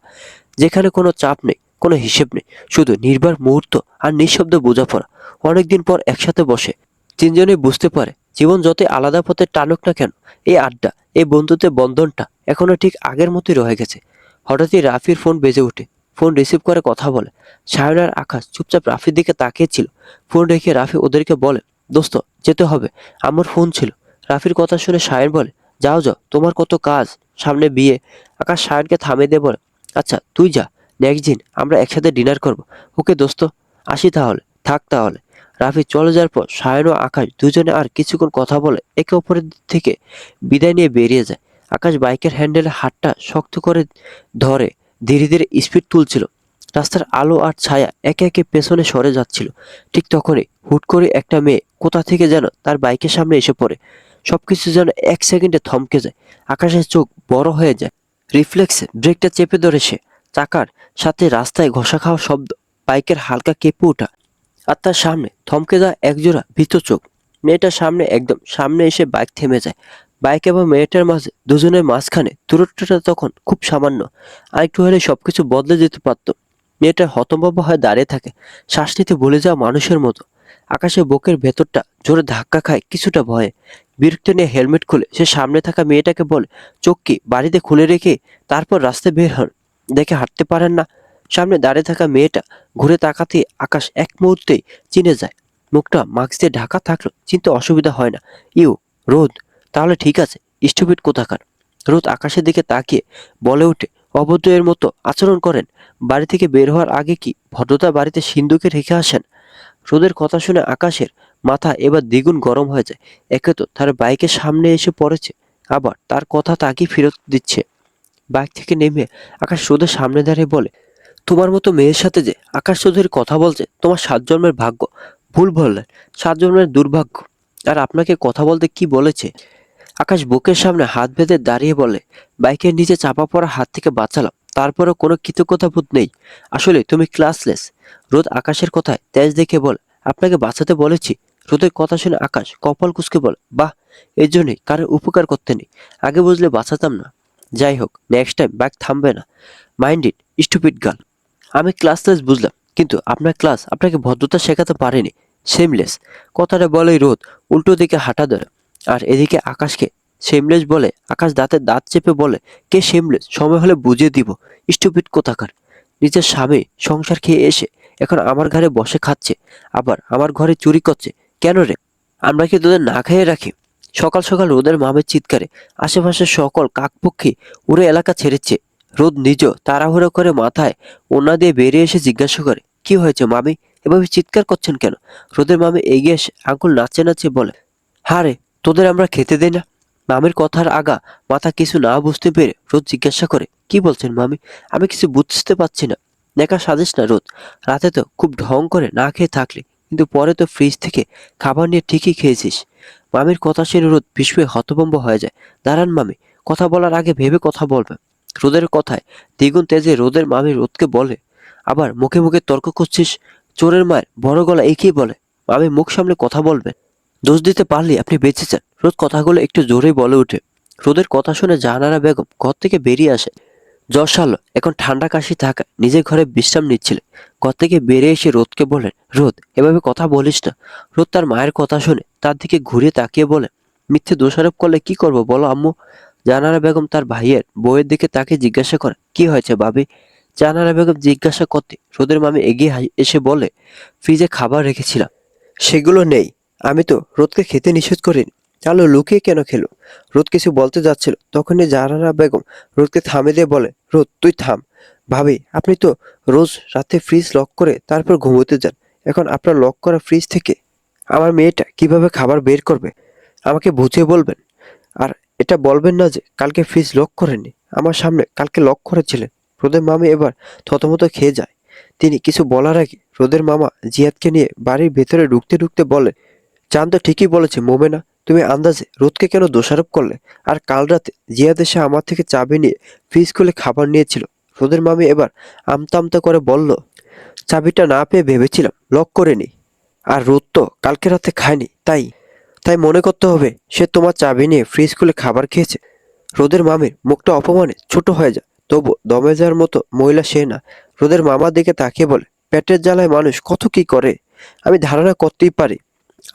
যেখানে কোনো চাপ নেই, কোনো হিসেব নেই, শুধু নির্বার মুহূর্ত আর নিঃশব্দ বোঝাপড়া। অনেকদিন পর একসাথে বসে তিনজনেই বুঝতে পারে, জীবন যতই আলাদা পথে টানুক না কেন, এই আড্ডা, এই বন্ধুত্বের বন্ধনটা এখনো ঠিক আগের মতোই রয়ে গেছে। হঠাৎই রাফির ফোন বেজে ওঠে। ফোন রিসিভ করে কথা বলে সায়ন আর আকাশ চুপচাপ রাফির দিকে তাকিয়েছিল। ফোন রেখে রাফি ওদেরকে বলে, দোস্ত যেতে হবে, আমার ফোন ছিল। রাফির কথা শুনে সায়ন বলে, যাও যাও, তোমার কত কাজ, সামনে বিয়ে। আকাশ সায়নকে থামিয়ে দিয়ে বলে, আচ্ছা তুই যা, নেক্সট দিন আমরা একসাথে ডিনার করব। ওকে দোস্ত, আসি তাহলে, থাক তাহলে। রাফি চলে যাওয়ার পর সায়ন ও আকাশ দুজনে আর কিছুক্ষণ কথা বলে একে অপরের থেকে বিদায় নিয়ে বেরিয়ে যায়। আকাশ বাইকের হ্যান্ডেলে হাতটা শক্ত করে ধরে ধীরে ধীরে স্পিড তুলছিল। রাস্তার আলো আর ছায়া একে একে পেছনে সরে যাচ্ছিল। ঠিক তখনই হুট করে একটা মেয়ে কোথা থেকে যেন তার বাইকের সামনে এসে পড়ে। সবকিছু যেন এক সেকেন্ডে থমকে যায়। আকাশের চোখ বড় হয়ে যায়। রিফ্লেক্সে ব্রেকটা চেপে ধরে সে। চাকার সাথে রাস্তায় ঘষা খাওয়া শব্দ, বাইকের হালকা কেঁপে ওঠা, আর তার সামনে থমকে যাওয়া একজোড়া ভীত চোখ। মেয়েটার সামনে, একদম সামনে এসে বাইক থেমে যায়। বাইক এবং মেয়েটার মাঝে, দুজনের মাঝখানে দূরত্বটা তখন খুব সামান্য। আরেকটু হলে সবকিছু বদলে যেতে পারত। মেয়েটা হতভম্ব হয়ে দাঁড়িয়ে থাকে, শ্বাস নিতে ভুলে যাওয়া মানুষের মতো। আকাশে বুকের ভেতরটা জোরে ধাক্কা খায় কিছুটা ভয়ে। বিরক্ত নিয়ে হেলমেট খুলে সে সামনে থাকা মেয়েটাকে বলে, চোখ কি বাড়িতে খুলে রেখে তারপর রাস্তায় বের হন, দেখে হাঁটতে পারেন না? সামনে দাঁড়িয়ে থাকা মেয়েটা ঘুরে তাকাতেই আকাশ এক মুহূর্তেই চিনে যায়। মুখটা মাস্ক দিয়ে ঢাকা থাকলো, চিনতে অসুবিধা হয় না। ইউ, রোদ, তাহলে ঠিক আছে, স্টুপিড কোথাকার। রোদ আকাশের দিকে তাকিয়ে বলে ওঠে, অভদ্রের মতো আচরণ করেন? বাড়ি থেকে বের হওয়ার আগে কি ভদ্রতা বাড়িতে সিন্ধুকে রেখে আসেন? রোদের কথা শুনে আকাশের মাথা এবার দ্বিগুণ গরম হয়ে যায়। একে তো তার বাইকের সামনে এসে পড়েছে, আবার তার কথা তাকে ফেরত দিচ্ছে। বাইক থেকে নেমে আকাশ রোদের সামনে দাঁড়িয়ে বলে, তোমার মতো মেয়ের সাথে যে আকাশ চৌধুরী কথা বলছে, তোমার 7 জন্মের ভাগ্য। ভুল বললেন, 7 জন্মের দুর্ভাগ্য। আর আপনাকে কথা বলতে কি বলেছে? আকাশ বুকের সামনে হাত বেঁধে দাঁড়িয়ে বলে, বাইকের নিচে চাপা পড়া হাত থেকে বাঁচালাম, তারপরেও কোনো কৃতজ্ঞতা বোধ নেই। আসলে তুমি ক্লাসলেস। রোদ আকাশের কথায় তেজ দেখে বলে, আপনাকে বাঁচাতে বলেছি? রোদের কথা শুনে আকাশ কপাল কুঁচকে বলে, বাহ, এর জন্যই কারোর উপকার করতে নেই, আগে বুঝলে বাঁচাতাম না। যাই হোক, নেক্সট টাইম বাইক থামবে না। Mind it, stupid girl. আমি ক্লাসলেস বুঝলাম, কিন্তু আপনার ক্লাস আপনাকে ভদ্রতা শেখাতে পারেনি। সেমলেস। কথাটা বলেই রোদ উল্টো দিকে হাঁটা ধরে। আর এদিকে আকাশকে সেমলেস বলে আকাশ দাঁতে দাঁত চেপে বলে, কে সেমলেস? সময় হলে বুঝিয়ে দিব। স্টুপিড কোথাকার। নিজের স্বামী সংসার খেয়ে এসে এখন আমার ঘরে বসে খাচ্ছে, আবার আমার ঘরে চুরি করছে। কেন রে? আমরা কি তোদের না খাইয়ে রাখি? সকাল সকাল রোদের মামের চিৎকারে আশেপাশের সকল কাকপক্ষী উড়ে এলাকা ছেড়েছে। রোদ নিজেও তাড়াহুড়ো করে মাথায় ওড়না দিয়ে বেরিয়ে এসে জিজ্ঞাসা করে, কি হয়েছে মামি, এভাবে চিৎকার করছেন কেন? রোদের মামি এগিয়ে এসে আঙ্গুল নাচে নাচে বলে, হারে, তোদের আমরা খেতে দেই না? মামির কথার আগা মাথা কিছু না বুঝতে পেরে রোদ জিজ্ঞাসা করে, কি বলছেন মামি? আমি কিছু বুঝতে পারছি না। নেকা সাজিস না রোদ, রাতে তো খুব ঢং করে না খেয়ে থাকলি, কিন্তু পরে তো ফ্রিজ থেকে খাবার নিয়ে ঠিকই খেয়েছিস। মামির কথা শুনে রোদ বিস্ময়ে হতভম্ব হয়ে যায়। দাঁড়ান মামি, কথা বলার আগে ভেবে কথা বলবেন। রোদের কথায় দ্বিগুণ তেজে রোদের মামি রোদকে বলে, আবার মুখে মুখে তর্ক করছিস? চোরের মায়ের বড় গলা একেই বলে। মামি মুখ সামলে কথা বলবেন। দোষ দিতে পারলে আপনি বেঁচে যান। রোদ কথাগুলো একটু জোরেই বলে ওঠে। রোদের কথা শুনে জাহানারা বেগম ঘর থেকে বেরিয়ে আসে। জ্বর সারলো, এখন ঠান্ডা কাশি থাকায় নিজের ঘরে বিশ্রাম নিচ্ছিলেন। ঘর থেকে বেরিয়ে এসে রোদকে বলেন, রোদ, এভাবে কথা বলিস না। রোদ তার মায়ের কথা শুনে তার দিকে ঘুরে তাকিয়ে বলে, মিথ্যে দোষারোপ করলে কি করবো বলো আম্মু? জাহানারা বেগম তার ভাইয়ের বউয়ের দিকে তাকে জিজ্ঞাসা করে, কি হয়েছে ভাবি? জাহানারা বেগম জিজ্ঞাসা করতে রোদের মামি এগিয়ে এসে বলে, ফ্রিজে খাবার রেখেছিলাম, সেগুলো নেই। আমি তো রোদকে খেতে নিষেধ করিনি। তাহলে লুকিয়ে কেন খেলো? রোদ কিছু বলতে যাচ্ছিল, তখনই জাহানারা বেগম রোদকে থামিয়ে দিয়ে বলে, রোদ তুই থাম। ভাবি, আপনি তো রোজ রাতে ফ্রিজ লক করে তারপর ঘুমোতে যান। এখন আপনার লক করা ফ্রিজ থেকে আমার মেয়েটা কিভাবে খাবার বের করবে? আমাকে বুঝিয়ে বলবেন। আর এটা বলবেন না যে কালকে ফ্রিজ লক করেননি। আমার সামনে কালকে লক করেছিলেন। রোদের মামি এবার থতমত খেয়ে যায়। তিনি কিছু বলার আগে রোদের মামা জিয়াদকে নিয়ে বাড়ির ভেতরে ঢুকতে ঢুকতে বলে, চাঁদ তো ঠিকই বলেছে মোমেনা, তুমি আন্দাজে রোদকে কেন দোষারোপ করলে? আর কাল রাতে জিয়াদ এসে আমার থেকে চাবি নিয়ে ফ্রিজ খুলে খাবার নিয়েছিল। রোদের মামি এবার আমতা আমতা করে বলল, চাবিটা না পেয়ে ভেবেছিলাম লক করে নি। আর রোদ তো কালকে রাতে খায়নি, তাই তাই মনে করতে হবে সে তোমার চাবি নিয়ে ফ্রিজ খুলে খাবার খেয়েছে। রোদের মামির মুখটা অপমানে ছোট হয়ে যায়। তবু দমে যাওয়ার মতো মহিলা সে না। রোদের মামার দিকে তাকিয়ে বলে, পেটের জ্বালায় মানুষ কত কি করে। আমি ধারণা করতেই পারি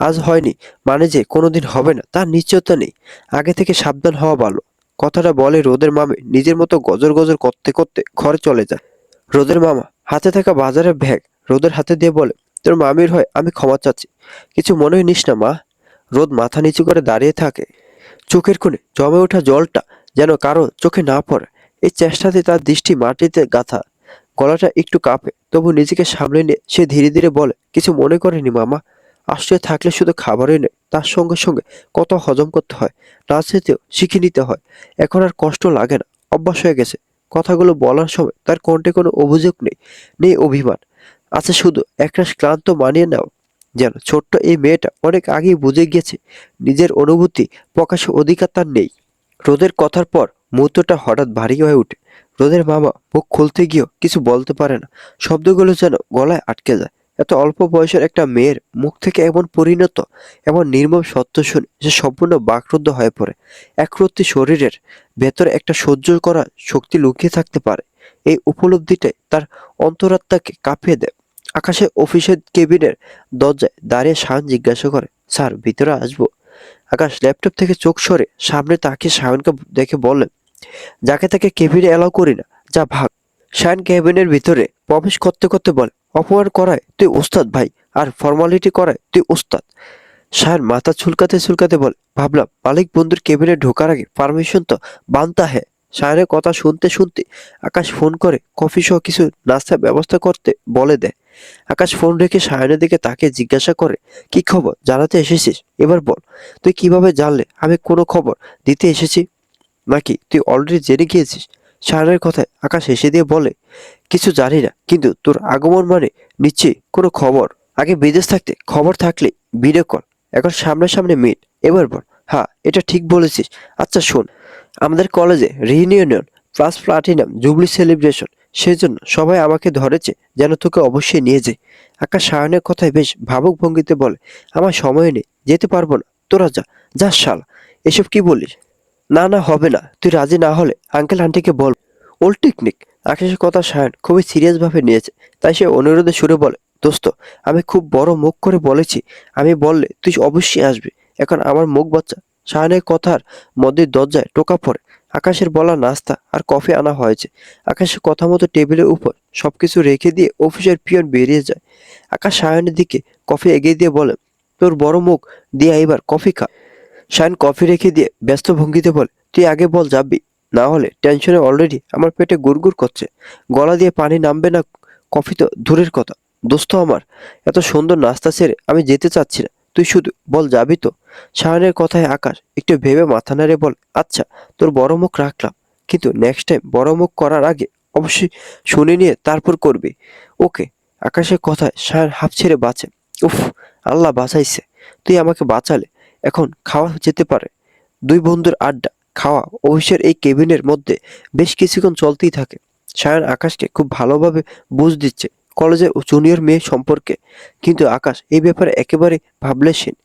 আজ হয়নি মানে যে কোনোদিন হবে না তার নিশ্চয়তা নেই। আগে থেকে সাবধান হওয়া ভালো। কথাটা বলে রোদের মামি নিজের মতো গজর গজর করতে করতে ঘরে চলে যায়। রোদের মামা হাতে থাকা বাজারের ব্যাগ রোদের হাতে দিয়ে বলে, তোর মামির হয় আমি ক্ষমা চাচ্ছি, কিছু মনে নিস না মা। রোদ মাথা নিচু করে দাঁড়িয়ে থাকে। চোখের কোণে জমে ওঠা জলটা যেন কারো চোখে না পড়ে। এই চেষ্টাতে তার দৃষ্টি মাটিতে গাঁথা। গলাটা একটু কাঁপে, তবু নিজেকে সামলে নিয়ে সে ধীরে ধীরে বলে, কিছু মনে করেনি মামা। আশ্রয় থাকলে শুধু খাবারই নয়, তার সঙ্গে সঙ্গে কত হজম করতে হয়, না চেতেও শিখে নিতে হয়। এখন আর কষ্ট লাগে না, অভ্যাস হয়ে গেছে। কথাগুলো বলার সময় তার কণ্ঠে কোনো অভিযোগ নেই, নেই অভিমান। আছে শুধু একরাশ ক্লান্ত মানিয়ে নাও। যেন ছোট্ট এই মেয়েটা অনেক আগেই বুঝে গিয়েছে নিজের অনুভূতি প্রকাশের অধিকার তার নেই। রোদের কথার পর মুহূর্তটা হঠাৎ ভারী হয়ে ওঠে। রোদের মামা মুখ খুলতে গিয়েও কিছু বলতে পারে না। শব্দগুলো যেন গলায় আটকে যায়। এত অল্প বয়সের একটা মেয়ের মুখ থেকে এমন পরিণত, এমন নির্মম সত্য শুনে সে সম্পূর্ণ বাকরুদ্ধ হয়ে পড়ে। একরত্তি শরীরের ভেতরে একটা সহ্য করার শক্তি লুকিয়ে থাকতে পারে, এই উপলব্ধিটাই তার অন্তরাত্মাকে কাঁপিয়ে দেয়। আকাশে অফিসের কেবিনের দরজায় দাঁড়িয়ে শায়ন জিজ্ঞাসা করে, স্যার ভিতরে আসবো? আকাশ ল্যাপটপ থেকে চোখ সরে সামনে তাকিয়ে শায়নকে দেখে বললেন, যাকে তাকে কেবিনে এলাও করি না, যা ভাগ। শায়ন কেবিনের ভিতরে প্রবেশ করতে করতে বলে, অপমান করায় তুই ওস্তাদ ভাই, আর ফর্মালিটি করায় তুই ওস্তাদ। শায়ন মাথা চুলকাতে চুলকাতে বলে, ভাবলাম মালিক বন্ধুর কেবিনে ঢোকার আগে পারমিশন তো বানতা হ্যাঁ। শায়নের কথা শুনতে শুনতে আকাশ ফোন করে কফি সহ কিছু নাস্তার ব্যবস্থা করতে বলে দেয়। আকাশ ফোন রেখে সায়নের দিকে তাকে জিজ্ঞাসা করে, কি খবর জানাতে এসেছিস? এবার বল, তুই কিভাবে জানলে আমি কোনো খবর দিতে এসেছি? নাকি তুই অলরেডি জেনে গিয়েছিস? সায়নের কথায় আকাশ হেসে দিয়ে বলে, কিছু জানি না, কিন্তু তোর আগমন মানে নিশ্চয়ই কোনো খবর। আগে বিদেশ থাকতে খবর থাকলে ভিডিও কল, এখন সামনাসামনি মিট। এবার বল। হ্যাঁ, এটা ঠিক বলেছিস। আচ্ছা শোন, আমাদের কলেজে reunion plus platinum jubilee celebration, সেজন্য সবাই আমাকে ধরেছে যেন তোকে অবশ্যই নিয়ে যাই। আকাশ সায়নের কথায় বেশ ভাবুক ভঙ্গিতে বলে, আমার সময় নেই, যেতে পারবো না। তোরা যা, যা শালা। এসব কি বলিস? না না, হবে না। তুই রাজি না হলে আঙ্কেল আন্টিকে বল। Old technique. আকাশের কথা সায়ন খুবই সিরিয়াস ভাবে নিয়েছে, তাই সে অনুরোধে সুরে বলে, দোস্ত, আমি খুব বড় মুখ করে বলেছি, আমি বললে তুই অবশ্যই আসবি। এখন আমার মুখ বাচ্চা। সায়নের কথার মধ্যে দরজায় টোকা পড়ে। আকাশের বলা নাস্তা আর কফি আনা হয়েছে। আকাশের কথা মতো টেবিলের উপর সবকিছু রেখে দিয়ে অফিসের পিয়ন বেরিয়ে যায়। আকাশ সায়নের দিকে কফি এগিয়ে দিয়ে বলে, তোর বড় মুখ দিয়ে এবার কফি খা। শায়ন কফি রেখে দিয়ে ব্যস্ত ভঙ্গিতে বলে, তুই আগে বল যাবি, না হলে টেনশনে অলরেডি আমার পেটে গুড়গুড় করছে, গলা দিয়ে পানি নামবে না। কফি তো দূরের কথা, দোস্ত আমার, এত সুন্দর নাস্তা ছেড়ে আমি যেতে চাচ্ছি না। তুই শুধু বল যাবি তো? শায়নের কথায় আকাশ একটু ভেবে মাথা নাড়ে বলে, আচ্ছা, তোর বড় মুখ রাখলাম, কিন্তু নেক্সট টাইম বড় মুখ করার আগে অবশ্যই শুনে নিয়ে তারপর করবি। ওকে। আকাশের কথায় শায়ন হাঁফ ছেড়ে বাঁচে। উফ, আল্লাহ বাঁচাইছে, তুই আমাকে বাঁচালে। এখন খাওয়া যেতে পারে। দুই বন্ধুর আড্ডা, খাওয়া অফিসের এই কেবিনের মধ্যে বেশ কিছুক্ষণ চলতেই থাকে। সায়ন আকাশকে খুব ভালোভাবে বুঝ দিচ্ছে কলেজের জুনিয়র মেয়ে সম্পর্কে, কিন্তু আকাশ এই ব্যাপারে একেবারে ভাবলেশহীন।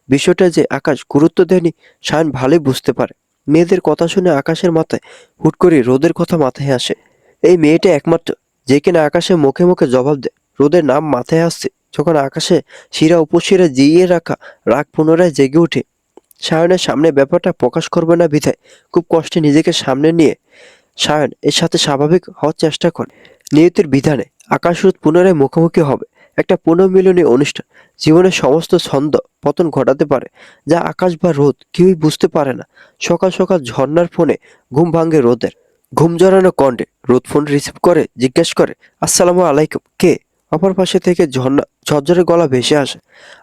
বিষয়টা যে আকাশ গুরুত্ব দেয়নি সায়ন ভালোই বুঝতে পারে। মেয়েদের কথা শুনে আকাশের মাথায় হুট করে রোদের কথা মাথায় আসে। এই মেয়েটা একমাত্র যে কিনা আকাশের মুখে মুখে জবাব দেয়। রোদের নাম মাথায় আসছে যখন আকাশে শিরা উপশিরা জিইয়ে রাখা রাগ পুনরায় জেগে ওঠে। সায়নের সামনে ব্যাপারটা প্রকাশ করবে না বিধায় খুব কষ্টে নিজেকে সামনে নিয়ে সায়ন এর সাথে স্বাভাবিক হওয়ার চেষ্টা করে। নিয়তির বিধানে আকাশ রোদ পুনরায় মুখোমুখি হবে। একটা পুনর্মিলনী অনুষ্ঠান জীবনের সমস্ত ছন্দ পতন ঘটাতে পারে, যা আকাশ বা রোদ কেউই বুঝতে পারে না। সকাল সকাল ঝর্ণার ফোনে ঘুম ভাঙে রোদের। ঘুম জড়ানো কণ্ঠে রোদ ফোন রিসিভ করে জিজ্ঞেস করে, আসসালামু আলাইকুম, কে? অপর পাশে থেকে ঝর্ণা ঝরঝরে গলা ভেসে আসে,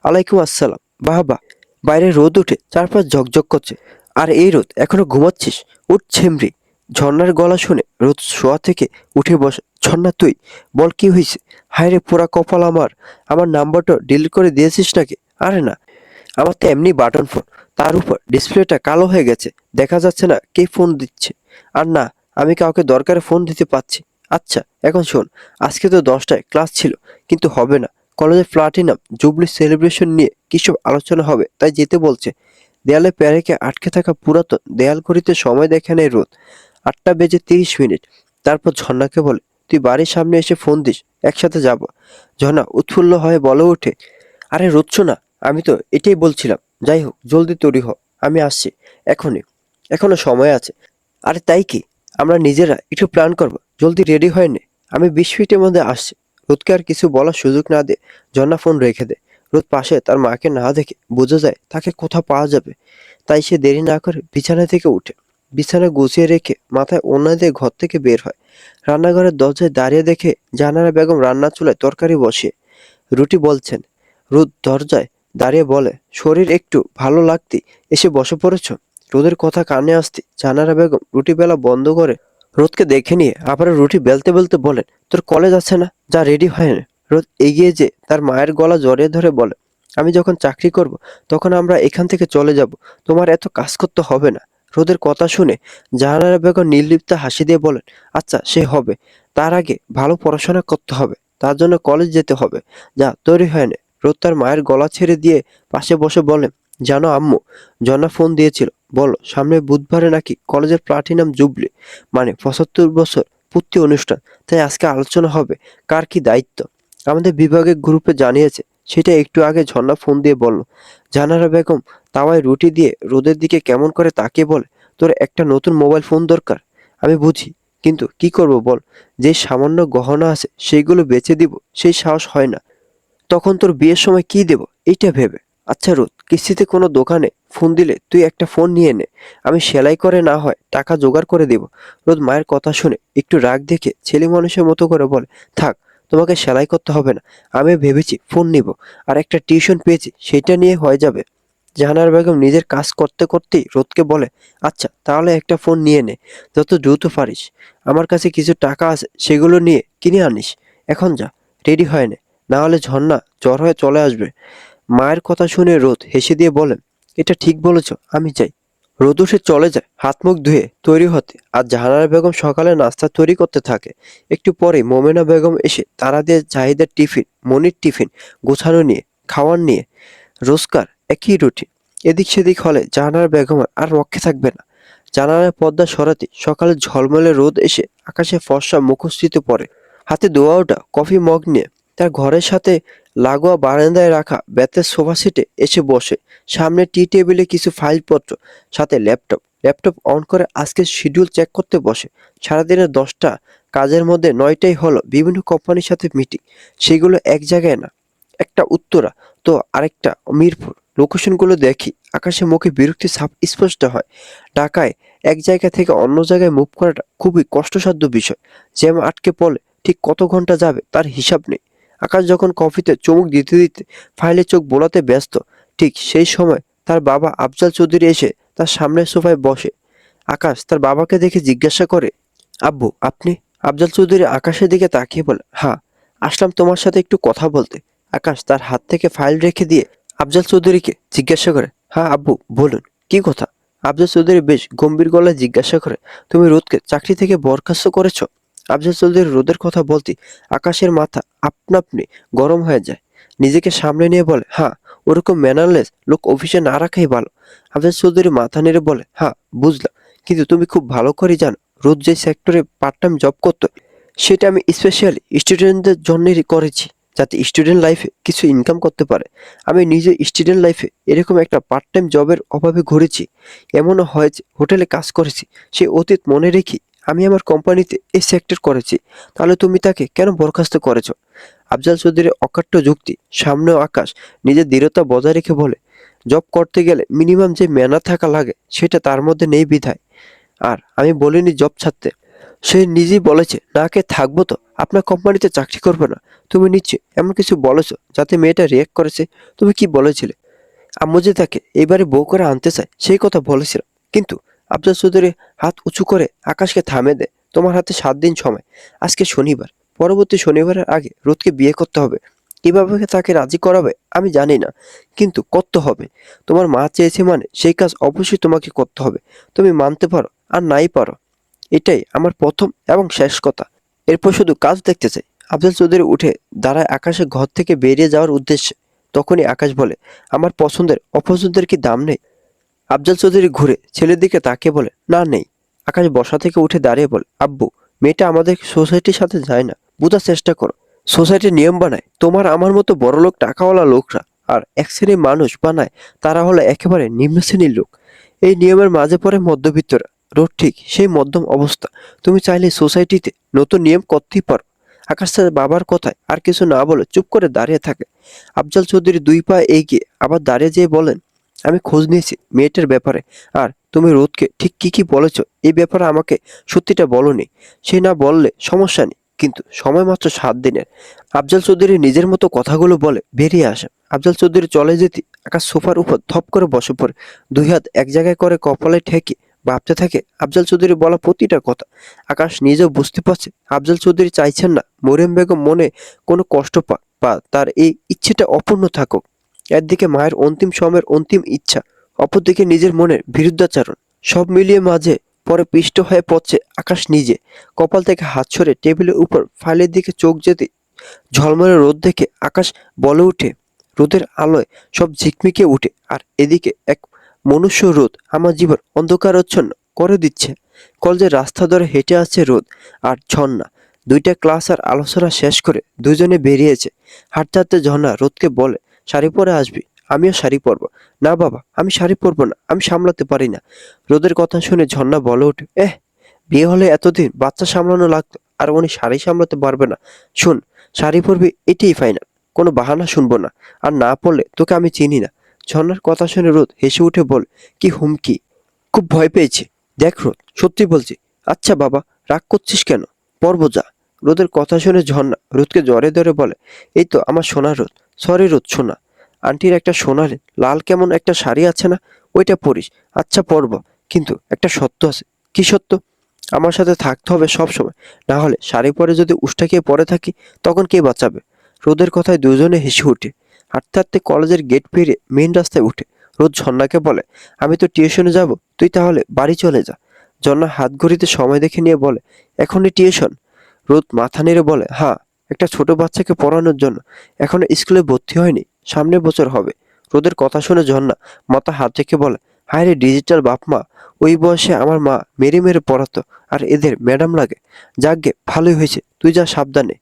আলাইকুম আসসালাম। বাহ বাহ। বাইরে রোদ উঠে চারপাশ ঝকঝক করছে। আর এই রোদ এখনো ঘুমাচ্ছিস? উঠ ছেমরি। ঝর্ণার গলা শুনে রোদ শোয়া থেকে উঠে বসে। ঝর্ণা তুই? বল কি হয়েছে? হায় রে পোড়া কপাল আমার। আমার নাম্বারটা ডিলিট করে দিয়েছিস নাকি? আরে না, আমার তো এমনি বাটন ফোন, তার উপর ডিসপ্লেটা কালো হয়ে গেছে, দেখা যাচ্ছে না কে ফোন দিচ্ছে। আর না, আমি কাউকে দরকারে ফোন দিতে পারছি। আচ্ছা এখন শোন, আজকে তো 10টায় ক্লাস ছিল, কিন্তু হবে না। কলেজে প্লাটিনাম জুবলি সেলিব্রেশন নিয়ে কিসব আলোচনা হবে, তাই যেতে বলছে। দেয়ালে প্যারেকে আটকে থাকা পুরাতন দেয়াল ঘড়িতে সময় দেখে নেয় রোদ। 8টা বেজে 30 মিনিট। তারপর ঝর্ণাকে বলে, তুই বাড়ির সামনে এসে ফোন দিস, একসাথে যাব। ঝর্ণা উৎফুল্ল হয়ে বলে ওঠে, আরে রোদ শোনা, আমি তো এটাই বলছিলাম। যাই হোক, জলদি তৈরি হ, আমি আসছি এখনই। এখনো সময় আছে। আরে তাই কি, আমরা নিজেরা একটু প্ল্যান করবো, জলদি রেডি হয়ে নে। আমি 20 মিনিটের মধ্যে আসছি। রোদকে আর কিছু বলার সুযোগ না দিয়ে ঝর্ণা ফোন রেখে দেয়। রোদ পাশে তার মাকে না দেখে বোঝা যায় তাকে কোথাও পাওয়া যাবে। তাই সে দেরি না করে বিছানা থেকে উঠে বিছানা গুছিয়ে রেখে মাথায় ওড়না দিয়ে ঘর থেকে বের হয়। রান্নাঘরের দরজায় দাঁড়িয়ে দেখে জাহানারা বেগম রান্নার চুলায় তরকারি বসিয়ে রুটি বলছেন। রোদ দরজায় দাঁড়িয়ে বলে, শরীর একটু ভালো লাগতে এসে বসে পড়েছ? রোদের কথা কানে আসতে জাহানারা বেগম রুটি বেলা বন্ধ করে রোদকে দেখে নিয়ে আবার রুটি বেলতে বেলতে বলেন, তোর কলেজ আছে না, যা রেডি হয় না। রোদ এগিয়ে যে তার মায়ের গলা জড়িয়ে ধরে বলে, আমি যখন চাকরি করব তখন আমরা এখান থেকে চলে যাব, তোমার এত কাজ করতে হবে না। রোদের কথা শুনে জাহানারা বেগম নির্লিপ্ত হাসি দিয়ে বলেন, আচ্ছা সে হবে, তার আগে ভালো পড়াশোনা করতে হবে, তার জন্য কলেজ যেতে হবে। যা তৈরি হয় না। রোদ তার মায়ের গলা ছেড়ে দিয়ে পাশে বসে বলে, জানো আম্মু, জনা ফোন দিয়েছিল, বলো সামনের বুধবারে নাকি কলেজের প্লাটিনাম জুবলি, মানে 75 বছর পূর্তি অনুষ্ঠান। তাই আজকে আলোচনা হবে কার কি দায়িত্ব। আমাদের বিভাগের গ্রুপে জানিয়েছে, সেটা একটু আগে ঝর্ণা ফোন দিয়ে বলল। জাহানারা বেগম তাওয়ায় রুটি দিয়ে রোদের দিকে কেমন করে তাকিয়ে বলে, তোর একটা নতুন মোবাইল ফোন দরকার। আমি বুঝি, কিন্তু কি করব বল, যে সামান্য গহনা আছে সেইগুলো বেচে দিব সেই সাহস হয় না। তখন তোর বিয়ের সময় কি দেব এইটা ভেবে। আচ্ছা রোদ, কিস্তিতে কোনো দোকানে ফোন দিলে তুই একটা ফোন নিয়ে নে, আমি সেলাই করে না হয় টাকা জোগাড় করে দেব। রোদ মায়ের কথা শুনে একটু রাগ দেখে ছেলে মানুষের মতো করে বলে, থাক, তোমাকে সেলাই করতে হবে না, আমি ভেবেছি ফোন নিব, আর একটা টিউশন পেয়েছি সেটা নিয়ে হয়ে যাবে। জাহানার বেগম নিজের কাজ করতে করতেই রোদকে বলে, আচ্ছা তাহলে একটা ফোন নিয়ে নে, যত দ্রুত পারিস। আমার কাছে কিছু টাকা আছে, সেগুলো নিয়ে কিনে আনিস। এখন যা, রেডি হয় নে, না হলে ঝর্ণা জ্বর হয়ে চলে আসবে। মায়ের কথা শুনে রোদ হেসে দিয়ে বলেন, এটা ঠিক বলেছ, আমি যাই। রোদ উঠে চলে যায় হাত মুখ ধুয়ে তৈরি হতে, আর জাহানারা বেগম সকালে নাস্তা তৈরি করতে থাকে। একটু পরে মোমেনা বেগম এসে তারা দিয়ে জাহিদের টিফিন, মনির টিফিন গোছানো নিয়ে, খাওয়ার নিয়ে। রোজকার একই রুটিন। এদিক সেদিক হলে জাহানারা বেগমের আর রক্ষে থাকবে না। জানালার পর্দা সরাতে সকালে ঝলমলে রোদ এসে আকাশে ফর্সা মুখশ্রীতে পড়ে। হাতে দোয়া ওঠা কফি মগ নিয়ে তার ঘরের সাথে লাগোয়া বারান্দায় রাখা বেতের সোফা সেটে এসে বসে। সামনে টি টেবিলে কিছু ফাইলপত্র, সাথে ল্যাপটপ। ল্যাপটপ অন করে আজকের শিডিউল চেক করতে বসে। সারাদিনের 10টা কাজের মধ্যে 9টাই হলো বিভিন্ন কোম্পানির সাথে মিটিং। সেগুলো এক জায়গায় না, একটা উত্তরা, তো আরেকটা মিরপুর। লোকেশনগুলো দেখি আকাশে মুখে বিরক্তির ছাপ স্পষ্ট হয়। ঢাকায় এক জায়গা থেকে অন্য জায়গায় মুভ করাটা খুবই কষ্টসাধ্য বিষয়। জ্যাম আটকে পড়লে ঠিক কত ঘন্টা যাবে তার হিসাব নেই। আকাশ যখন কফিতে চুমুক দিতে দিতে ফাইলে চোখ বোলাতে ব্যস্ত, ঠিক সেই সময় তার বাবা আফজাল চৌধুরী এসে তার সামনের সোফায় বসে। আকাশ তার বাবাকে দেখে জিজ্ঞাসা করে, আব্বু আপনি? আফজাল চৌধুরী আকাশের দিকে তাকিয়ে বলে, হ্যাঁ, আসলাম তোমার সাথে একটু কথা বলতে। আকাশ তার হাত থেকে ফাইল রেখে দিয়ে আফজাল চৌধুরীকে জিজ্ঞাসা করে, হ্যাঁ আব্বু বলুন, কি কথা? আফজাল চৌধুরী বেশ গম্ভীর গলায় জিজ্ঞাসা করে, তুমি রোদকে চাকরি থেকে বরখাস্ত করেছো? আফজাল চৌধুরী রোদের কথা বলতে আকাশের মাথা আপনা আপনি গরম হয়ে যায়। নিজেকে সামনে নিয়ে বলে, হ্যাঁ, ওরকম ম্যানারলেস লোক অফিসে না রাখাই ভালো। আফজাল চৌধুরী মাথা নেড়ে বলে, হ্যাঁ বুঝলাম, কিন্তু তুমি খুব ভালো করে জানো রোজ যে সেক্টরে পার্ট টাইম জব করতো সেটা আমি স্পেশালি স্টুডেন্টদের জন্যই করেছি, যাতে স্টুডেন্ট লাইফে কিছু ইনকাম করতে পারে। আমি নিজে স্টুডেন্ট লাইফে এরকম একটা পার্ট টাইম জবের অভাবে ঘুরেছি। এমনও হয়েছে হোটেলে কাজ করেছি, সে অতীত মনে রেখে আমি আমার কোম্পানিতে এই সেক্টর করেছি। তাহলে তুমি তাকে কেন বরখাস্ত করেছো? আফজাল চৌধুরীর অকাট্য যুক্তি সামনেও আকাশ নিজের দৃঢ়তা বজায় রেখে বলে, জব করতে গেলে মিনিমাম যে ম্যানার থাকা লাগে সেটা তার মধ্যে নেই বিধায়। আর আমি বলিনি জব ছাড়তে। সে নিজেই বলেছে, না কে থাকবো তো, আপনার কোম্পানিতে চাকরি করবে না। তুমি নিশ্চয় এমন কিছু বলেছো যাতে মেয়েটা রিয়াক্ট করেছে। তুমি কি বলেছিলে? আম্মু যে তাকে এবারে বউ করে আনতে চায় সেই কথা বলেছিলাম। কিন্তু আফজাল চৌধুরী হাত উঁচু করে আকাশকে থামিয়ে দেয়। তোমার হাতে 7 দিন সময়। আজকে শনিবার, পরবর্তী শনিবারের আগে রোদকে বিয়ে করতে হবে। কিভাবে তাকে রাজি করাবে আমি জানি না, কিন্তু করতে হবে। তোমার মা চেয়েছে মানে সেই কাজ অবশ্যই তোমাকে করতে হবে। তুমি মানতে পারো আর নাই পারো, এটাই আমার প্রথম এবং শেষ কথা। এরপর শুধু কাজ দেখতে চাই। আফজাল চৌধুরী উঠে দাঁড়ায় আকাশের ঘর থেকে বেরিয়ে যাওয়ার উদ্দেশ্যে। তখনই আকাশ বলে, আমার পছন্দের অপছন্দের কি দাম নেই? আফজাল চৌধুরী ঘুরে ছেলের দিকে তাকিয়ে বলে, না নেই। আকাশ বসা থেকে উঠে দাঁড়িয়ে বলে, আব্বু, মেয়েটা আমাদের সোসাইটির সাথে যায় না, বোঝার চেষ্টা করো। সোসাইটির নিয়ম বানায় তোমার আমার মতো বড়লোক টাকাওয়ালা লোকরা, আর এক শ্রেণীর মানুষ বানায় তারা হলো একেবারে নিম্ন শ্রেণীর লোক। এই নিয়মের মাঝে পড়ে মধ্যবিত্তরা। রোড ঠিক সেই মধ্যম অবস্থা। তুমি চাইলে সোসাইটিতে নতুন নিয়ম করতেই পারো। আকাশ তার বাবার কথায় আর কিছু না বলে চুপ করে দাঁড়িয়ে থাকে। আফজাল চৌধুরী 2 পা এগিয়ে আবার দাঁড়িয়ে যেয়ে বলেন, আমি খোঁজ নিয়েছি মেয়েটার ব্যাপারে। আর তুমি রোদকে ঠিক কি কি বলেছো এই ব্যাপারে আমাকে সত্যিটা বলনি। সে না বললে সমস্যা নেই, কিন্তু সময় মাত্র 7 দিনের। আফজাল চৌধুরী নিজের মতো কথাগুলো বলে বেরিয়ে আসে। আফজাল চৌধুরী চলে যেতে আকাশ সোফার উপর ধপ করে বসে পড়ে। 2 হাত এক জায়গায় করে কপালে ঠেকে ভাবতে থাকে আফজাল চৌধুরী বলা প্রতিটা কথা। আকাশ নিজেও বুঝতে পারছে আফজাল চৌধুরী চাইছেন না মরিয়ম বেগম মনে কোনো কষ্ট পাক বা তার এই ইচ্ছেটা অপূর্ণ থাকুক। একদিকে মায়ের অন্তিম সময়ের অন্তিম ইচ্ছা, অপরদিকে নিজের মনের বিরুদ্ধাচারণ। সব মিলিয়ে মাঝে পরে পিষ্ট হয়ে পড়ছে আকাশ নিজে। কপাল থেকে হাত সরে টেবিলের উপর ফাইলের দিকে চোখ যেতে ঝলমলে রোদ দেখে আকাশ বলে ওঠে, রোদের আলোয় সব ঝিকমিকে উঠে। আর এদিকে এক মনুষ্য রোদ আমার জীবন অন্ধকারাচ্ছন্ন করে দিচ্ছে। কলেজের রাস্তা ধরে হেঁটে আসছে রোদ আর ঝর্ণা। 2টা ক্লাস আর আলোচনা শেষ করে দুজনে বেরিয়েছে। হাঁটতে হাঁটতে ঝর্ণা রোদকে বলে, শাড়ি পরে আসবি? আমিও শাড়ি পরবো। না বাবা, আমি শাড়ি পরবো না, আমি সামলাতে পারি না। রোদের কথা শুনে ঝর্ণা বলে ওঠে, বিয়ে হলে এতদিন বাচ্চা সামলানো লাগতো, আর উনি শাড়ি সামলাতে পারবে না? শোন, শাড়ি পরবি এটাই ফাইনাল, কোনো বাহানা শুনবো না। আর না পড়লে তোকে আমি চিনি না। ঝর্ণার কথা শুনে রোদ হেসে উঠে বলে, কি হুমকি? খুব ভয় পেয়েছি। দেখ রোদ, সত্যি বলছি। আচ্ছা বাবা, রাগ করছিস কেন? পরবো যা। রোদের কথা শুনে ঝর্ণা রোদকে জড়ে ধরে বলে, এই তো আমার সোনা রোদ। সরি রোদ সোনা, আন্টির একটা সোনালি লাল কেমন একটা শাড়ি আছে না, ওইটা পরিস। আচ্ছা পরবো, কিন্তু একটা সত্য আছে। কি সত্য? আমার সাথে থাকতে হবে সব সময়, না হলে শাড়ি পরে যদি উষ্টা খেয়ে পরে থাকি তখন কে বাঁচাবে? রোদের কথায় দুজনে হেসে ওঠে। হাঁটতে হাঁটতে কলেজের গেট পেরিয়ে মেইন রাস্তায় উঠে রোদ ঝর্ণাকে বলে, আমি তো টিউশনে যাব, তুই তাহলে বাড়ি চলে যা। ঝর্ণা হাত ঘড়িতে সময় দেখে নিয়ে বলে, এখনই টিউশন? রোদ মাথা নেড়ে বলে, হ্যাঁ, একটা ছোট বাচ্চাকে পড়ানোর জন্য। এখনো স্কুলে ভর্তি হয়নি, সামনের বছর হবে। রোদের কথা শুনে ঝর্ণা মাথা হাত রেখে বলে, হায় রে ডিজিটাল বাপ মা, ওই বয়সে আমার মা মেরে মেরে পড়াতো, আর এদের ম্যাডাম লাগে। যাকগে, ভালোই হয়েছে, তুই যা সাবধানে।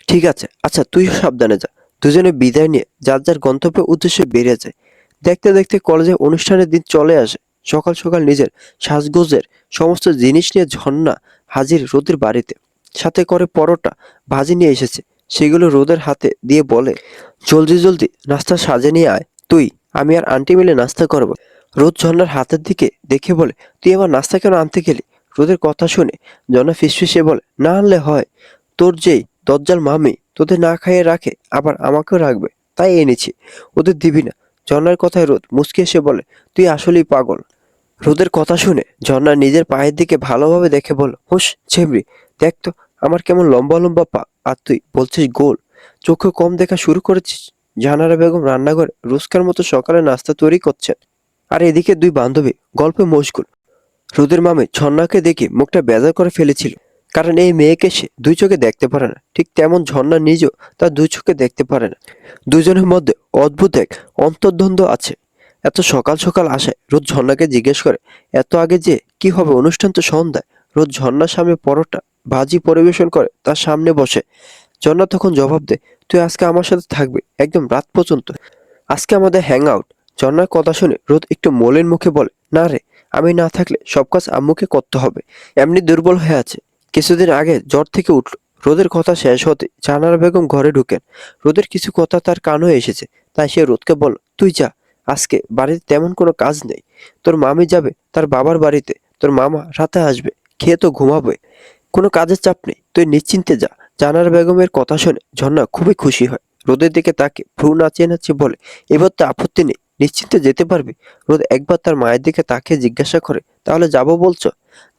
ঠিক আছে, আচ্ছা তুইও সাবধানে যা। দুজনে বিদায় নিয়ে যার যার গন্তব্যের উদ্দেশ্যে বেরিয়ে যায়। দেখতে দেখতে কলেজে অনুষ্ঠানের দিন চলে আসে। সকাল সকাল নিজের সাজগোজের সমস্ত জিনিস নিয়ে ঝর্ণা হাজির রোদের বাড়িতে। সাথে করে পরোটা ভাজি নিয়ে এসেছে। সেগুলো রোদের হাতে দিয়ে বলে, জলদি জলদি নাস্তা সাজে নিয়ে আয় তুই, আমি আর আন্টি মিলে নাস্তা করবো। রোদ ঝর্ণার হাতের দিকে দেখে বলে, তুই আমার নাস্তা কেন আনতে গেলি? রোদের কথা শুনে ঝর্ণা ফিসফিসে বলে, না আনলে হয়? তোর যেই দজ্জাল মামি তোদের না খাইয়ে রাখে, আবার আমাকেও রাখবে, তাই এনেছি। ওদের দিবি না? ঝর্ণার কথায় রোদ মুচকি এসে বলে, তুই আসলেই পাগল। রোদের কথা শুনে ঝর্ণা নিজের পায়ের দিকে ভালোভাবে দেখে বলল, হুস ছেমরি, দেখ তো আমার কেমন লম্বা লম্বা পা, আর তুই বলছিস গোল। চোখে কম দেখা শুরু করেছিস? জাহানারা বেগম রান্নাঘরে রোজকার মতো সকালে নাস্তা তৈরি করছেন, আর এদিকে 2 বান্ধবী গল্পে মশগুল। রোদের মামে ঝর্ণাকে দেখে মুখটা বেজার করে ফেলেছিল। কারণ এই মেয়েকে সে দুই চোখে দেখতে পারে না, ঠিক তেমন ঝর্ণা নিজেও তার দুই চোখে দেখতে পারে না। দুজনের মধ্যে অদ্ভুত এক অন্তর্দ্বন্দ্ব আছে। এত সকাল সকাল আসায় রোদ ঝর্ণাকে জিজ্ঞেস করে, এত আগে যে কি হবে, অনুষ্ঠান তো সন্ধ্যায়। রোদ ঝর্ণার সামনে পরোটা ভাজি পরিবেশন করে তার সামনে বসে। ঝর্ণা তখন জবাব দেয়, তুই আজকে আমার সাথে থাকবি একদম রাত পর্যন্ত। আজকে আমাদের হ্যাং আউট। ঝর্ণার কথা শুনে রোদ একটু মলিন মুখে বলে, না রে, আমি না থাকলে সব কাজ আম্মুকে করতে হবে। এমনি দুর্বল হয়ে আছে, কিছুদিন আগে জ্বর থেকে উঠল। রোদের কথা শেষ হতে জাহানারা বেগম ঘরে ঢুকেন। রোদের কিছু কথা তার কানে এসেছে, তাই সে রোদকে বলল, তুই যা, আজকে বাড়িতে তেমন কোনো কাজ নেই। তোর মামি যাবে তার বাবার বাড়িতে, তোর মামা রাতে আসবে, খেয়ে তো ঘুমাবে, কোনো কাজের চাপ নেই, তুই নিশ্চিন্তে যা। জাহানারা বেগমের কথা শুনে ঝর্ণা খুবই খুশি হয়। রোদের দিকে তাকে ভ্রু নাচিয়ে নাচিয়ে বলে, এবার তো আপত্তি নেই, নিশ্চিন্তে যেতে পারবি। রোদ একবার তার মায়ের দিকে তাকিয়ে জিজ্ঞাসা করে, তাহলে যাবো বলছো?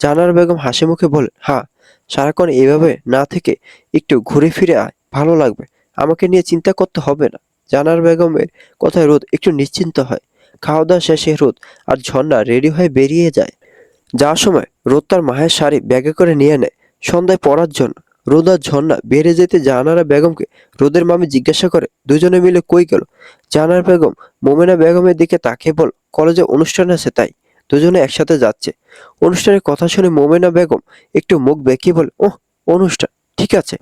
জাহানারা বেগম হাসি মুখে বলে, হ্যাঁ, সারাক্ষণ এইভাবে না থেকে একটু ঘুরে ফিরে আয়, ভালো লাগবে। আমাকে নিয়ে চিন্তা করতে হবে না। জাহানারা বেগমের কথায় রোদ একটু নিশ্চিন্ত হয়। খাওয়া দাওয়া শেষে রোদ আর ঝর্ণা রেডি হয়ে বেরিয়ে যায়। যাওয়ার সময় রোদ তার মায়ের শাড়ি ব্যাগে করে নিয়ে নেয় সন্ধ্যায় পরার জন্য। রোদ আর ঝর্ণা বেরিয়ে যেতে জাহানারা বেগমকে রোদের মামি জিজ্ঞাসা করে, দুজনে মিলে কই গেল? জাহানারা বেগম মোমেনা বেগমের দিকে তাকিয়ে বল, কলেজে অনুষ্ঠান আছে তাই দুজনে একসাথে যাচ্ছে। অনুষ্ঠানের কথা শুনে মোমেনা বেগম একটু মুখ বেঁকিয়ে বলে, ওহ, অনুষ্ঠান, ঠিক আছে।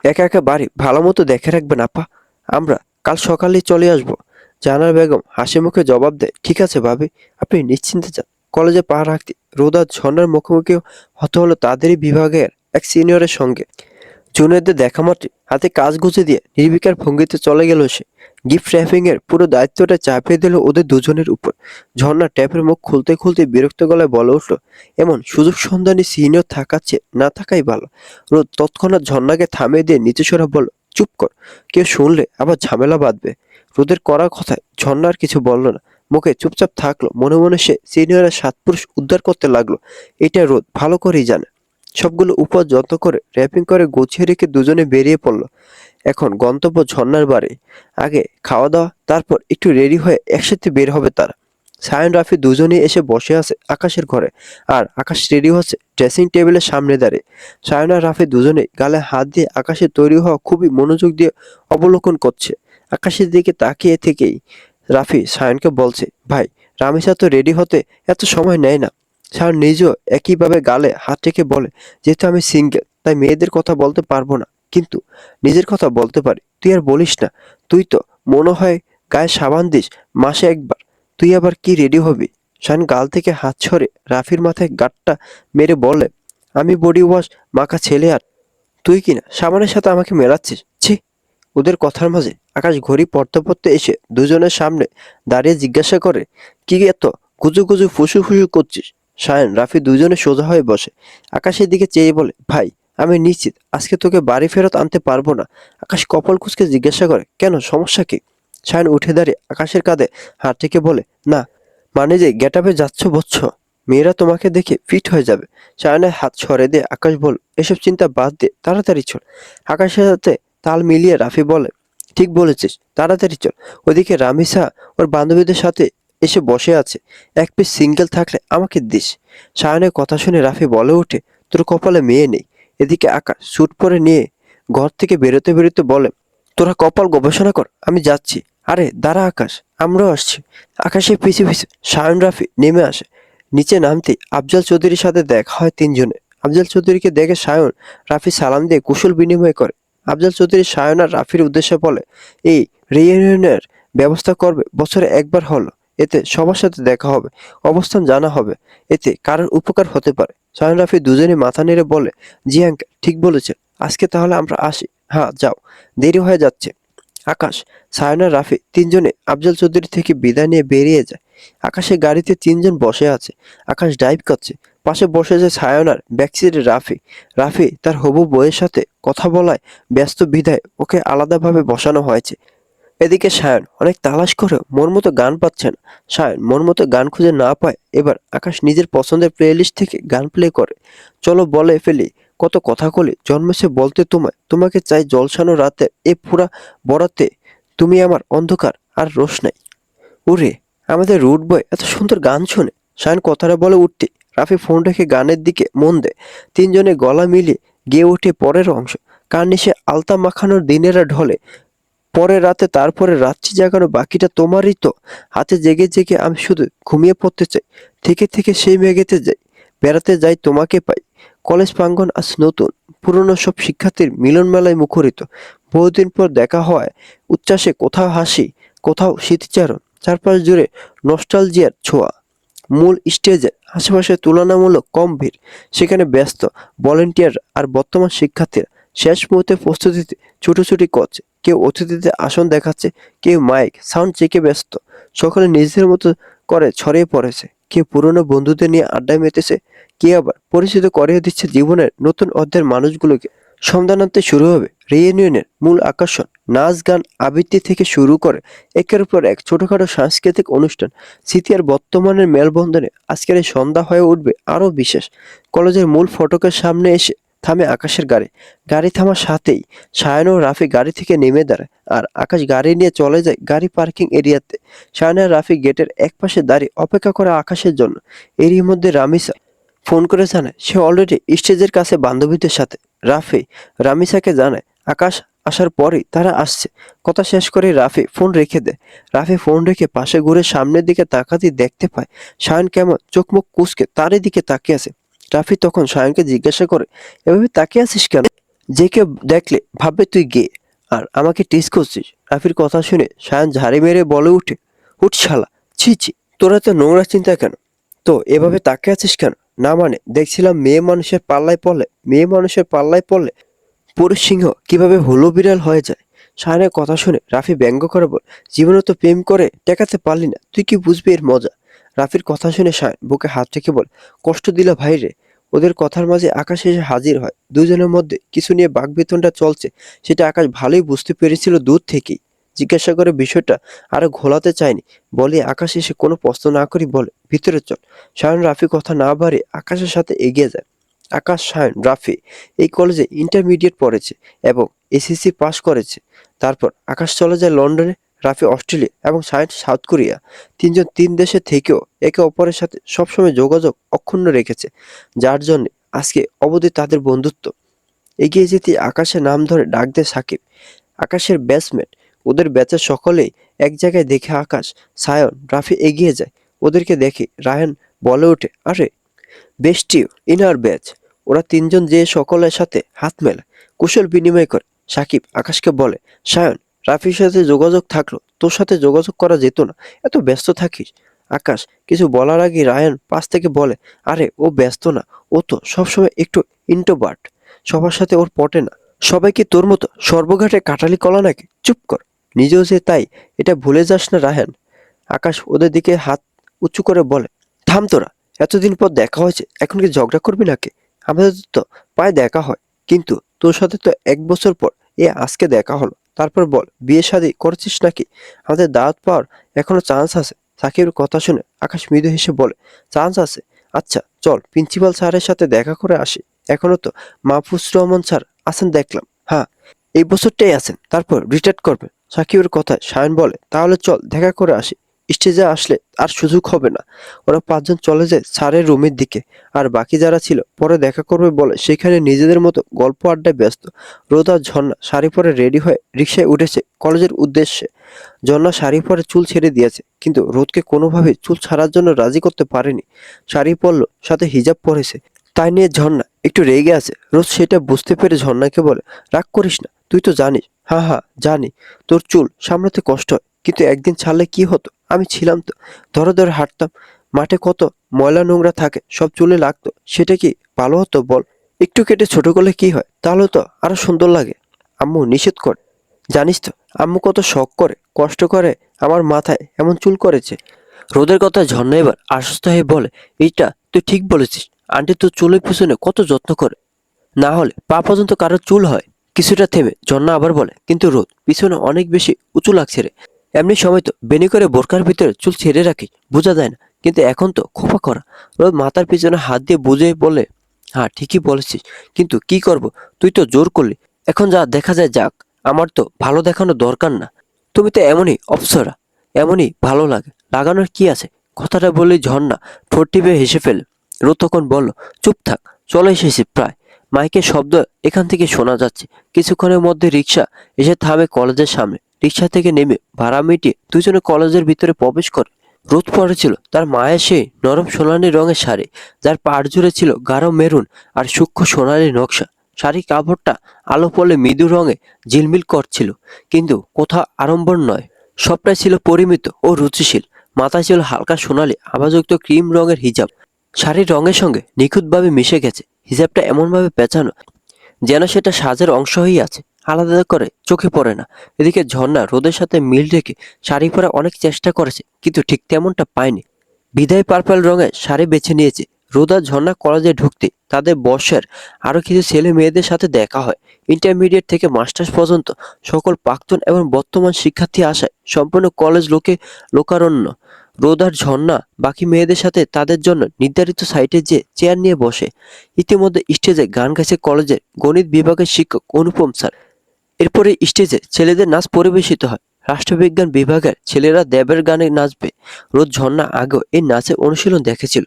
একা একা বাড়ি ভালো মতো দেখে রাখবেন আপা, আমরা কাল সকালেই চলে আসবো। জাহানারা বেগম হাসি মুখে জবাব দেয়, ঠিক আছে ভাবি, আপনি নিশ্চিন্তে যান। কলেজে পা রাখতে রোদ আর ঝর্ণার মুখোমুখি হতে হলো তাদেরই বিভাগের এক সিনিয়রের সঙ্গে। জুনিয়রদের দেখা মাত্রই হাতে কাজ গুছিয়ে দিয়ে নির্বিকার ভঙ্গিতে চলে গেল সে। গিফট র্যাপিং এর পুরো দায়িত্বটা চাপিয়ে দিল ওদের দুজনের উপর। ঝর্ণা ট্যাপের মুখ খুলতে খুলতে বিরক্ত গলায় বলে উঠল, এমন সুযোগ সন্ধানী সিনিয়র থাকাচ্ছে না থাকাই ভালো। রোদ তৎক্ষণাৎ ঝর্ণাকে থামিয়ে দিয়ে নিচু স্বরে বলল, চুপ কর, কেউ শুনলে আবার ঝামেলা বাঁধবে। রোদের করা কথায় ঝর্ণা আর কিছু বলল না, মুখে চুপচাপ থাকলো। মনে মনে সে সিনিয়রের সাত পুরুষ উদ্ধার করতে লাগলো। এটা রোদ ভালো করেই জানে। সবগুলো উপর যত্ন করে র্যাপিং করে গুছিয়ে রেখে দুজনে বেরিয়ে পড়ল। এখন গন্তব্য ঝর্ণার বাড়ি। আগে খাওয়া দাওয়া, তারপর একটু রেডি হয়ে একসাথে বের হবে তারা। সায়ন রাফি দুজনেই এসে বসে আছে আকাশের ঘরে, আর আকাশ রেডি হচ্ছে ড্রেসিং টেবিলের সামনে দাঁড়িয়ে। সায়ন আর রাফি দুজনেই গালে হাত দিয়ে আকাশের তৈরি হওয়া খুবই মনোযোগ দিয়ে অবলোকন করছে। আকাশের দিকে তাকিয়ে থেকেই রাফি সায়নকে বলছে, ভাই, রামিসা তো রেডি হতে এত সময় নেয় না। সায়ন নিজেও একইভাবে গালে হাত রেখে বলে, যেহেতু আমি সিঙ্গেল তাই মেয়েদের কথা বলতে পারবো না, কিন্তু নিজের কথা বলতে পারি। তুই আর বলিস না, তুই তো মনে হয় গায়ে সাবান দিস মাসে একবার, তুই আবার কি রেডি হবি? শান গাল থেকে হাত ছড়ে রাফির মাথায় গাঁটটা মেরে বলে, আমি বডি ওয়াশ মাখা ছেলে, আর তুই কিনা সাবানের সাথে আমাকে মেলাচ্ছিস, ছি। ওদের কথার মাঝে আকাশ ঘড়ি পড়তে পড়তে এসে দুজনের সামনে দাঁড়িয়ে জিজ্ঞাসা করে, কি এত গুজু গুজু ফুসু ফুসু করছিস? সায়ন রাফি দুজনে সোজা হয়ে বসে। আকাশের দিকে চেয়ে বলে, ভাই, আমি নিশ্চিত আজকে তোকে বাড়ি ফেরত আনতে পারবো না। আকাশ কপাল কুঁচকে জিজ্ঞাসা করে, কেন, সমস্যা কি? সায়ন উঠে দাঁড়িয়ে আকাশের কাঁধে হাত রেখে বলে, না, মানে যে গেটআপে যাচ্ছ বলছ, মেয়েরা তোমাকে দেখে ফিট হয়ে যাবে। সায়নের হাত সরে দিয়ে আকাশ বল, এসব চিন্তা বাদ দিয়ে তাড়াতাড়ি চল। আকাশের সাথে তাল মিলিয়ে রাফি বলে, ঠিক বলেছিস, তাড়াতাড়ি চল। ওদিকে রামিসা ওর বান্ধবীদের সাথে এসে বসে আছে, এক পিস সিঙ্গেল থাকলে আমাকে দিস। সায়নের কথা শুনে রাফি বলে ওঠে, তোর কপালে মেয়ে নেই। এদিকে আকাশ স্যুট পরে নিয়ে ঘর থেকে বেরোতে বেরোতে বলে, তোরা কপাল গবেষণা কর, আমি যাচ্ছি। আরে দাঁড়া আকাশ, আমরাও আসছি। আকাশের পিছু পিছু সায়ন রাফি নেমে আসে। নিচে নামতেই আফজাল চৌধুরীর সাথে দেখা হয় তিনজনে। আফজাল চৌধুরীকে দেখে সায়ন রাফি সালাম দিয়ে কুশল বিনিময় করে। আফজাল চৌধুরী সায়ন আর রাফির উদ্দেশ্যে বলে, এই রিইউনিয়নের ব্যবস্থা করবে, বছরে একবার হলো, এতে সবার সাথে দেখা হবে, অবস্থান জানা হবে, এতে কারোর উপকার হতে পারে। সায়ন রাফি দুজনে মাথা নেড়ে বলে, জি আঙ্কেল, ঠিক বলেছেন, আজকে তাহলে আমরা আসি। হ্যাঁ, যাও, দেরি হয়ে যাচ্ছে। আকাশ, সায়ন আর রাফি তিনজনে আফজাল চৌধুরী থেকে বিদায় নিয়ে বেরিয়ে যায়। আকাশের গাড়িতে তিনজন বসে আছে। আকাশ ড্রাইভ করছে, পাশে বসে যায় সায়ন আর ব্যাকসিটে রাফি। রাফি তার হবু বউয়ের সাথে কথা বলায় ব্যস্ত বিধায় ওকে আলাদাভাবে বসানো হয়েছে। এদিকে সায়ন অনেক তালাশ করেও মন মতো গান পাচ্ছে না। সায়ন মন মতো গান খুঁজে না পায়, এবার আকাশ নিজের পছন্দের প্লেলিস্ট থেকে গান প্লে করে। চলো বলে ফেলি, কত কথা কলি জন্মেছে বলতে তোমায়, তোমাকে চাই জলসানো রাতে এ পুরা বরাতে, তুমি আমার অন্ধকার আর রোশনাই। ওরে, আমাদের রুট বয় এত সুন্দর গান শুনে সায়ন কথাটা বলে উঠতে রাফি ফোন রেখে গানের দিকে মন দেয়। তিনজনে গলা মিলিয়ে গেয়ে ওঠে পরের অংশ। কার্নিশে আলতা মাখানোর দিনেরা ঢলে পরের রাতে, তারপরে রাত্রি জাগানো বাকিটা তোমারই তো। হাতে জেগে জেগে আমি শুধু ঘুমিয়ে পড়তে চাই। থেকে থেকে সেই মেঘেতে যাই, বেড়াতে যাই তোমাকে পাই। কলেজ প্রাঙ্গণ আজ নতুন, পুরনো সব শিক্ষার্থীর মিলন মেলায় মুখরিত। বহুদিন পর দেখা হয় উচ্ছ্বাসে, কোথাও হাসি, কোথাও স্মৃতিচারণ, চারপাশ জুড়ে নস্টালজিয়ার ছোঁয়া। মূল স্টেজে আশেপাশে তুলনামূলক কম ভিড়, সেখানে ব্যস্ত ভলেন্টিয়ার আর বর্তমান শিক্ষার্থীরা শেষ মুহূর্তে প্রস্তুতিতে ছুটোছুটি করছে। কেউ অতিথিদের আসন দেখাচ্ছে, কেউ মাইক সাউন্ড চেকে ব্যস্ত। সকলে নিজেদের মতো করে ছড়িয়ে পড়েছে। কেউ পুরনো বন্ধুদের নিয়ে আড্ডায় মেতেছে, কেউ আবার পরিচিত করিয়ে দিচ্ছে জীবনের নতুন অধ্যায়ের মানুষগুলোকে। সন্ধ্যা নামতে শুরু হবে রিইউনিয়নের মূল আকর্ষণ। নাচ, গান, আবৃত্তি থেকে শুরু করে একের পর এক ছোটখাটো সাংস্কৃতিক অনুষ্ঠান। স্মৃতি আর বর্তমানের মেলবন্ধনে আজকের এই সন্ধ্যা হয়ে উঠবে আরও বিশেষ। কলেজের মূল ফটকের সামনে এসে থামে আকাশের গাড়ি। গাড়ি থামার সাথেই সায়ন ও রাফি গাড়ি থেকে নেমে দাঁড়ায়, আর আকাশ গাড়ি নিয়ে চলে যায় গাড়ি পার্কিং এরিয়াতে। সায়ন আর রাফি গেটের একপাশে দাঁড়িয়ে অপেক্ষা করে আকাশের জন্য। এরই মধ্যে রামিসা ফোন করে জানায় সে অলরেডি স্টেজের কাছে বান্ধবীদের সাথে। রাফি রামিসাকে জানায় আকাশ আসার পরেই তারা আসছে। কথা শেষ করে রাফি ফোন রেখে দেয়। রাফি ফোন রেখে পাশে ঘুরে সামনের দিকে তাকাতেই দেখতে পায় সায়ন কেমন চোখ মুখ কুঁচকে তারই দিকে তাকিয়ে আছে। রাফি তখন সায়নকে জিজ্ঞাসা করে, এভাবে তাকিয়ে আছিস কেন? যে কেউ দেখলে ভাববে তুই গে আর আমাকে টিস করছিস। রাফির কথা শুনে সায়ন ঝাড়ি মেরে বলে উঠে, উঠ শালা, ছি ছি, তোরা তো নোংরা চিন্তা কেন? তো এভাবে তাকিয়ে আছিস কেন? না মানে দেখছিলাম মেয়ে মানুষের পাল্লায় পড়লে পুরুষ সিংহ কিভাবে হলো বিড়াল হয়ে যায়। সায়নের কথা শুনে রাফি ব্যঙ্গ করে বলে, জীবনে তো প্রেম করে টেকাতে পারলি না, তুই কি বুঝবি এর মজা? রাফির কথা শুনে সায়ন বুকে হাত রেখে বলে, কষ্ট দিলা ভাই রে। ওদের কথার মাঝে আকাশ এসে হাজির হয়। দুজনের মধ্যে কিছু নিয়ে বাকবিতণ্ডা চলছে, সেটা আকাশ ভালোই বুঝতে পেরেছিল দূর থেকেই। জিজ্ঞাসা করে বিষয়টা আরো ঘোলাতে চায়নি বলে আকাশ এসে কোনো প্রশ্ন না করি বলে, ভিতরে চল। সায়ন রাফি কথা না বাড়িয়ে আকাশের সাথে এগিয়ে যায়। আকাশ, সায়ন, রাফি এই কলেজে ইন্টারমিডিয়েট পড়েছে এবং এসএসসি পাস করেছে। তারপর আকাশ চলে যায় লন্ডনে, রাফি অস্ট্রেলিয়া এবং সায়ন সাউথ কোরিয়া। তিনজন তিন দেশে থেকেও একে অপরের সাথে সবসময় যোগাযোগ অক্ষুণ্ণ রেখেছে, যার জন্য আজকে অবধি তাদের বন্ধুত্ব। এগিয়ে যেতে আকাশের নাম ধরে ডাক দেয় সাকিব, আকাশের ব্যাচমেট। ওদের ব্যাচের সকলেই এক জায়গায় দেখে আকাশ, সায়ন, রাফি এগিয়ে যায়। ওদেরকে দেখে রায়হান বলে ওঠে, আরে বেস্টিও ইন আওয়ার ব্যাচ। ওরা তিনজন যে সকলের সাথে হাত মেলায়, কুশল বিনিময় করে। সাকিব আকাশকে বলে, সায়ন, রাফির সাথে যোগাযোগ থাকলো, তোর সাথে যোগাযোগ করা যেত না, এত ব্যস্ত থাকিস। আকাশ কিছু বলার আগে রায়হান পাশ থেকে বলে, আরে ও ব্যস্ত না, ও তো সবসময় একটু ইন্ট্রোভার্ট, সবার সাথে ওর পটে না। সবাই কি তোর মতো সর্বঘাটে কাটালি কলা নাকি? চুপ কর, নিজেও যে তাই, এটা ভুলে যাস না রায়হান। আকাশ ওদের দিকে হাত উঁচু করে বলে, থাম তোরা, এতদিন পর দেখা হয়েছে, এখন কি ঝগড়া করবি নাকি? আমাদের তো প্রায় দেখা হয়, কিন্তু তোর সাথে তো 1 বছর পর আজকে দেখা হলো। তারপর বল, বিয়ে শাদী করেছিস নাকি? আমাদের দাওয়াত পাওয়ার এখনো চান্স আছে। সাকিবের কথা শুনে আকাশ মৃদু হেসে বলে, চান্স আছে? আচ্ছা চল, প্রিন্সিপাল স্যারের সাথে দেখা করে আসি। এখনো তো মাহফুজ রহমান স্যার আছেন দেখলাম। হ্যাঁ, এই বছরটাই আছেন, তারপর রিটায়ার করবেন। সাকিবের কথায় সায়ন বলে, তাহলে চল দেখা করে আসি। স্টেজে আসলে আর সুযোগ হবে না। ওরা পাঁচজন চলে যায় স্যারের রুমের দিকে, আর বাকি যারা ছিল পরে দেখা করবে বলে সেখানে নিজেদের মতো গল্প আড্ডায় ব্যস্ত। রোদ আর ঝর্ণা শাড়ি পরে রেডি হয়ে রিকশায় উঠেছে কলেজের উদ্দেশ্যে। ঝর্ণা শাড়ি পরে চুল ছেড়ে দিয়েছে, কিন্তু রোদকে কোনোভাবেই চুল ছাড়ার জন্য রাজি করতে পারেনি। শাড়ি পরল, সাথে হিজাব পরেছে, তাই নিয়ে ঝর্ণা একটু রেগে আছে। রোদ সেটা বুঝতে পেরে ঝর্ণাকে বলে, রাগ করিস না, তুই তো জানিস। হ্যাঁ হ্যাঁ জানি, তোর চুল সামলাতে কষ্ট হয়, কিন্তু একদিন ছাড়লে কি হতো, আমি ছিলাম তো, ধরে ধরে হাঁটতাম। মাঠে কত ময়লা নোংরা থাকে, সব চুলে লাগতো, সেটা কি ভালো হতো বল? একটু কেটে ছোট করলে কি হয়, তাহলে তো আরো সুন্দর লাগে। আম্মু নিষেধ করে, জানিস তো আম্মু কত শখ করে কষ্ট করে আমার মাথায় এমন চুল করেছে। রোদের কথা ঝর্ণা এবার আশ্বস্ত হয়ে বলে, এইটা তুই ঠিক বলেছিস, আন্টি তো চুলের পিছনে কত যত্ন করে, না হলে পা পর্যন্ত কারোর চুল হয়। কিছুটা থেমে ঝর্ণা আবার বলে, কিন্তু রোদ, পিছনে অনেক বেশি উঁচু লাগছে রে। এমনি সময় তো বেনি করে বোরকার ভিতরে চুল ছেড়ে রাখি, বোঝা যায় না, কিন্তু এখন তো খোপা করা। রোদ মাথার পিছনে হাত দিয়ে বুঝে বলে, হ্যাঁ ঠিকই বলেছিস, কিন্তু কি করব, তুই তো জোর করলি। এখন যা দেখা যায় যাক, আমার তো ভালো দেখানো দরকার না। তুমি তো এমনই অপ্সরা, এমনই ভালো লাগে, লাগানোর কি আছে? কথাটা বলে ঝর্ণা ঠোঁট টিপে হেসে ফেলে। রোদ তখন বলল, চুপ থাক, চলে এসেছি প্রায়। মাইকের শব্দ এখান থেকে শোনা যাচ্ছে। কিছুক্ষণের মধ্যে রিক্সা এসে থামে কলেজের সামনে। রিক্সা থেকে নেমে ভাড়া মিটিয়ে দুজনে কলেজের ভিতরে প্রবেশ করে। রোদ পড়েছিল তার মায়ের সেই নরম সোনালি রঙের শাড়ি, যার পাড় জুড়ে ছিল গাঢ় মেরুন আর সূক্ষ্ম সোনালি নকশা। শাড়ি কাপড়টা আলো পড়লে মৃদু রঙে ঝিলমিল করছিল, কিন্তু কোথাও আড়ম্বর নয়। সবটাই ছিল পরিমিত ও রুচিশীল। মাথায় ছিল হালকা সোনালি আভাযুক্ত ক্রিম রঙের হিজাব, শাড়ির রঙের সঙ্গে নিখুঁতভাবে মিশে গেছে। হিজাবটা এমনভাবে পেঁচানো যেন সেটা সাজের অংশ হয়েই আছে, আলাদা করে চোখে পড়ে না। এদিকে ঝর্ণা রোদের সাথে মিল রেখে শাড়ি পরা অনেক চেষ্টা করেছে, কিন্তু ঠিক তেমনটা পায়নি। বিদায় পার্পল রঙের শাড়ি বেছে নিয়েছে। রোদ আর ঝর্ণা কলেজে ঢুকতে তাদের বর্ষের আরো কিছু ছেলে মেয়েদের সাথে দেখা হয়। ইন্টারমিডিয়েট থেকে মাস্টার্স পর্যন্ত সকল প্রাক্তন এবং বর্তমান শিক্ষার্থী আসায় সম্পূর্ণ কলেজ লোকারণ্য। রোদ আর ঝর্ণা বাকি মেয়েদের সাথে তাদের জন্য নির্ধারিত সাইটে যে চেয়ার নিয়ে বসে। ইতিমধ্যে স্টেজে গান গাইছে কলেজের গণিত বিভাগের শিক্ষক অনুপম স্যার। এরপরে স্টেজে ছেলেদের নাচ পরিবেশিত হয়। রাষ্ট্রবিজ্ঞান বিভাগের ছেলেরা দেবের গানে নাচবে। রোদ ঝর্ণা আগেও এই নাচের অনুশীলন দেখেছিল।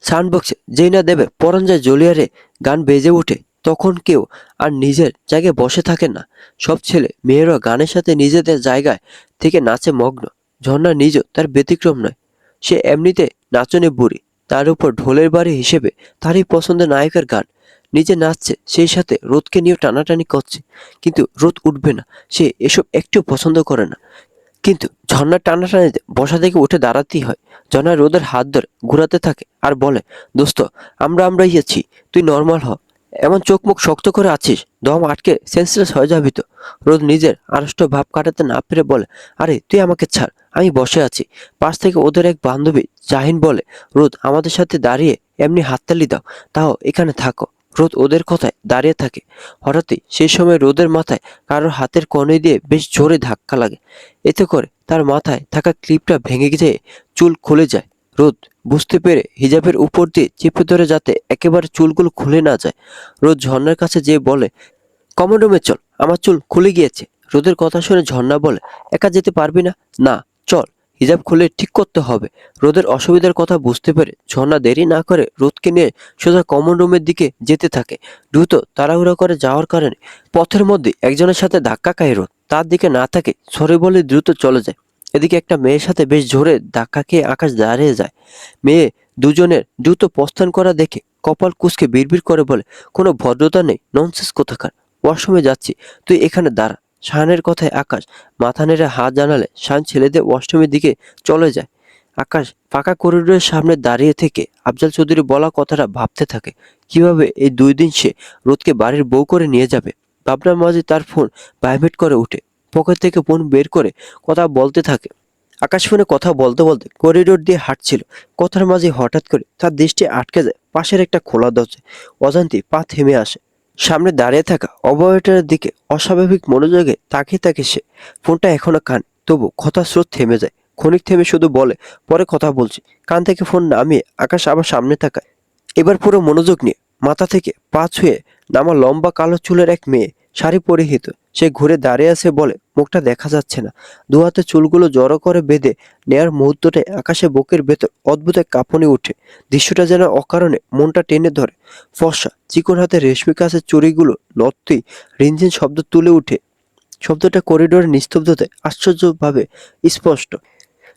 সাউন্ডবক্সে যেই না দেবে পরঞ্জয় জলিয়ারে গান বেজে ওঠে, তখন কেউ আর নিজের জায়গায় বসে থাকে না। সব ছেলে মেয়েরা গানের সাথে নিজেদের জায়গায় থেকে নাচে মগ্ন। ঝর্ণা নিজেও তার ব্যতিক্রম নয়। সে এমনিতে নাচনে বুড়ি, তার উপর ঢোলের বাড়ি হিসেবে তারই পছন্দের নায়কের গান। নিজে নাচছে, সেই সাথে রোদকে নিয়ে টানাটানি করছে, কিন্তু রোদ উঠবে না। সে এসব একটু পছন্দ করে না। কিন্তু ঝর্ণার টানাটানিতে বসা থেকে উঠে দাঁড়াতেই হয়। ঝর্ণা রোদের হাত ধরে ঘুরাতে থাকে আর বলে, দোস্ত, আমরাই আছি, তুই নর্মাল হ। এমন চোখ মুখ শক্ত করে আছিস, দম আটকে সেন্সলেস হয়ে যাবি তো। রোদ নিজের আড়ষ্ট ভাব কাটাতে না পেরে বলে, আরে তুই আমাকে ছাড়, আমি বসে আছি। পাশ থেকে ওদের এক বান্ধবী জাহিন বলে, রোদ আমাদের সাথে দাঁড়িয়ে এমনি হাততালি দাও, তাও এখানে থাকো। রোদ ওদের কথায় দাঁড়িয়ে থাকে। হঠাৎই সেই সময় রোদের মাথায় কারোর হাতের কনে দিয়ে বেশ জোরে ধাক্কা লাগে। এতে করে তার মাথায় থাকা ক্লিপটা ভেঙে যেয়ে চুল খুলে যায়। রোদ বুঝতে পেরে হিজাবের উপর দিয়ে চেপে ধরে যাতে একেবারে চুলগুলো খুলে না যায়। রোদ ঝর্ণার কাছে যেয়ে বলে, কমন রুমে চল, আমার চুল খুলে গিয়েছে। রোদের কথা শুনে ঝর্ণা বলে, একা যেতে পারবি না? না, চল, হিজাব খুলে ঠিক করতে হবে। রোদের অসুবিধার কথা বুঝতে পেরে ঝর্ণা দেরি না করে রোদকে নিয়ে সোজা কমন রুমের দিকে যেতে থাকে। দ্রুত তাড়াহুড়ো করে যাওয়ার কারণে পথের মধ্যে একজনের সাথে ধাক্কা খায় রোদ। তার দিকে না তাকে সরে বলে দ্রুত চলে যায়। এদিকে একটা মেয়ের সাথে বেশ জোরে ধাক্কা খেয়ে আকাশ দাঁড়িয়ে যায়। মেয়ে দুজনের দ্রুত প্রস্থান করা দেখে কপাল কুঁচকে বিড়বিড় করে বলে, কোনো ভদ্রতা নেই, ননসেন্স কোথাকার। ওয়াশরুমে যাচ্ছি, তুই এখানে দাঁড়া। শাহানের কথায় আকাশ মাথা নেড়ে হাত জানালে শাহান ছেলেদের ওয়াশরুমের দিকে চলে যায়। আকাশ ফাঁকা করিডোরের সামনে দাঁড়িয়ে থেকে আফজাল চৌধুরী বলা কথাটা ভাবতে থাকে। কিভাবে এই 2 দিন সে রোদকে বাড়ির বউ করে নিয়ে যাবে। ভাবনার মাঝে তার ফোন ভাইব্রেট করে ওঠে। পকেট থেকে ফোন বের করে কথা বলতে থাকে। আকাশ ফোনে কথা বলতে বলতে করিডোর দিয়ে হাঁটছিল। কথার মাঝে হঠাৎ করে তার দৃষ্টি আটকে যায় পাশের একটা খোলা দরজায়। অজান্তেই পা থেমে আসে। সামনে দাঁড়িয়ে থাকা অবয়টার দিকে অস্বাভাবিক মনোযোগে তাকিয়ে সে। ফোনটা এখনো কান, তবু কথার স্রোত থেমে যায়। ক্ষণিক থেমে শুধু বলে, পরে কথা বলছি। কান থেকে ফোন নামিয়ে আকাশ আবার সামনে তাকায়। এবার পুরো মনোযোগ নিয়ে। মাথা থেকে পা ছুঁয়ে নামা লম্বা কালো চুলের এক মেয়ে, শাড়ি পরিহিত। সে ঘুরে দাঁড়িয়ে আছে বলে মুখটা দেখা যাচ্ছে না। দু হাতে চুলগুলো জড়ো করে বেঁধে নেয়ার মুহূর্তটায় আকাশে বুকের ভেতর অদ্ভুত এক কাঁপুনি ওঠে। দৃশ্যটা যেন অকারণে মনটা টেনে ধরে। ফর্সা চিকন হাতে রেশমি কাঁচের চুড়িগুলো নড়তেই রিনঝিন শব্দ তুলে উঠে। শব্দটা করিডোরের নিস্তব্ধতায় আশ্চর্যভাবে স্পষ্ট।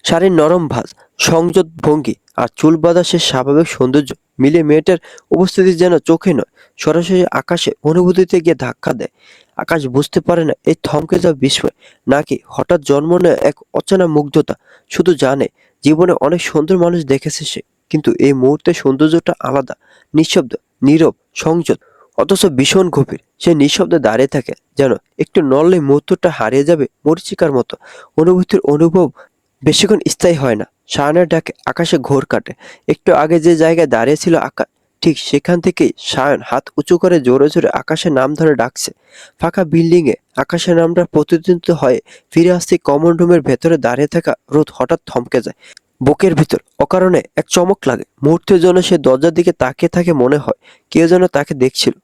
শাড়ির নরম ভাঁজ, সংযত ভঙ্গি আর চুল বাঁধা সে স্বাভাবিক সৌন্দর্য মিলে মেয়েটার উপস্থিতি যেন চোখে নয়, সরাসরি আকাশে অনুভূতিতে গিয়ে ধাক্কা দেয়। আকাশ বুঝতে পারে না এই থমকে যাওয়া বিস্ময় নাকি হঠাৎ জন্ম নেওয়া এক অচেনা মুগ্ধতা। শুধু জানে জীবনে অনেক সুন্দর মানুষ দেখেছে সে, কিন্তু এই মুহূর্তে সৌন্দর্যটা আলাদা, নিঃশব্দ, নীরব, সংযত, অথচ ভীষণ গভীর। সে নিঃশব্দে দাঁড়িয়ে থাকে, যেন একটু নড়লে মুহূর্তটা হারিয়ে যাবে মরীচিকার মতো। অনুভূতির অনুভব বেশিক্ষণ স্থায়ী হয় না। শায়ানের ডাকে আকাশে ঘোর কাটে। একটু আগে যে জায়গায় দাঁড়িয়েছিল আকাশ, ঠিক সেখান থেকেই শায়ান হাত উঁচু করে জোরে জোরে আকাশের নাম ধরে ডাকছে। ফাঁকা বিল্ডিং এ আকাশের নামটা প্রতিধ্বনিত হয়ে ফিরে আসতে কমন রুমের ভেতরে দাঁড়িয়ে থাকা রোদ হঠাৎ থমকে যায়। বুকের ভিতর অকারণে এক চমক লাগে। মুহূর্তের জন্য সে দরজার দিকে তাকিয়ে থাকে, মনে হয় কেউ যেন তাকে দেখছিল।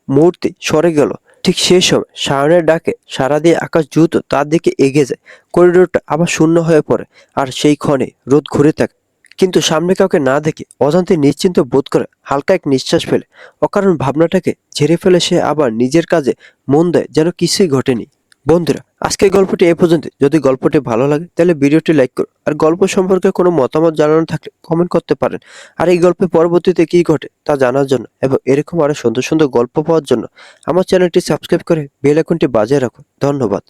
মুহূর্তে সরে গেল। ঠিক সেই সময় শায়নের ডাকে সাড়া দিয়ে আকাশ দ্রুত তার দিকে এগিয়ে যায়। করিডোরটা আবার শূন্য হয়ে পড়ে, আর সেই ক্ষণে রোদ ঘুরে থাকে। কিন্তু সামনে কাউকে না দেখে অজান্তে নিশ্চিন্ত বোধ করে হালকা এক নিঃশ্বাস ফেলে অকারণ ভাবনাটাকে ঝেড়ে ফেলে সে আবার নিজের কাজে মন দেয় যেন কিছুই ঘটেনি। বন্ধুরা, আজকের গল্পটি এ পর্যন্ত। যদি গল্পটি ভালো লাগে তাহলে ভিডিওটি লাইক করুন, আর গল্প সম্পর্কে কোনো মতামত জানানো থাকলে কমেন্ট করতে পারেন। আর এই গল্পে পরবর্তীতে কি ঘটে তা জানার জন্য এবং এরকম আরো সুন্দর সুন্দর গল্প পাওয়ার জন্য আমার চ্যানেলটি সাবস্ক্রাইব করে বেল আইকনটি বাজিয়ে রাখুন। ধন্যবাদ।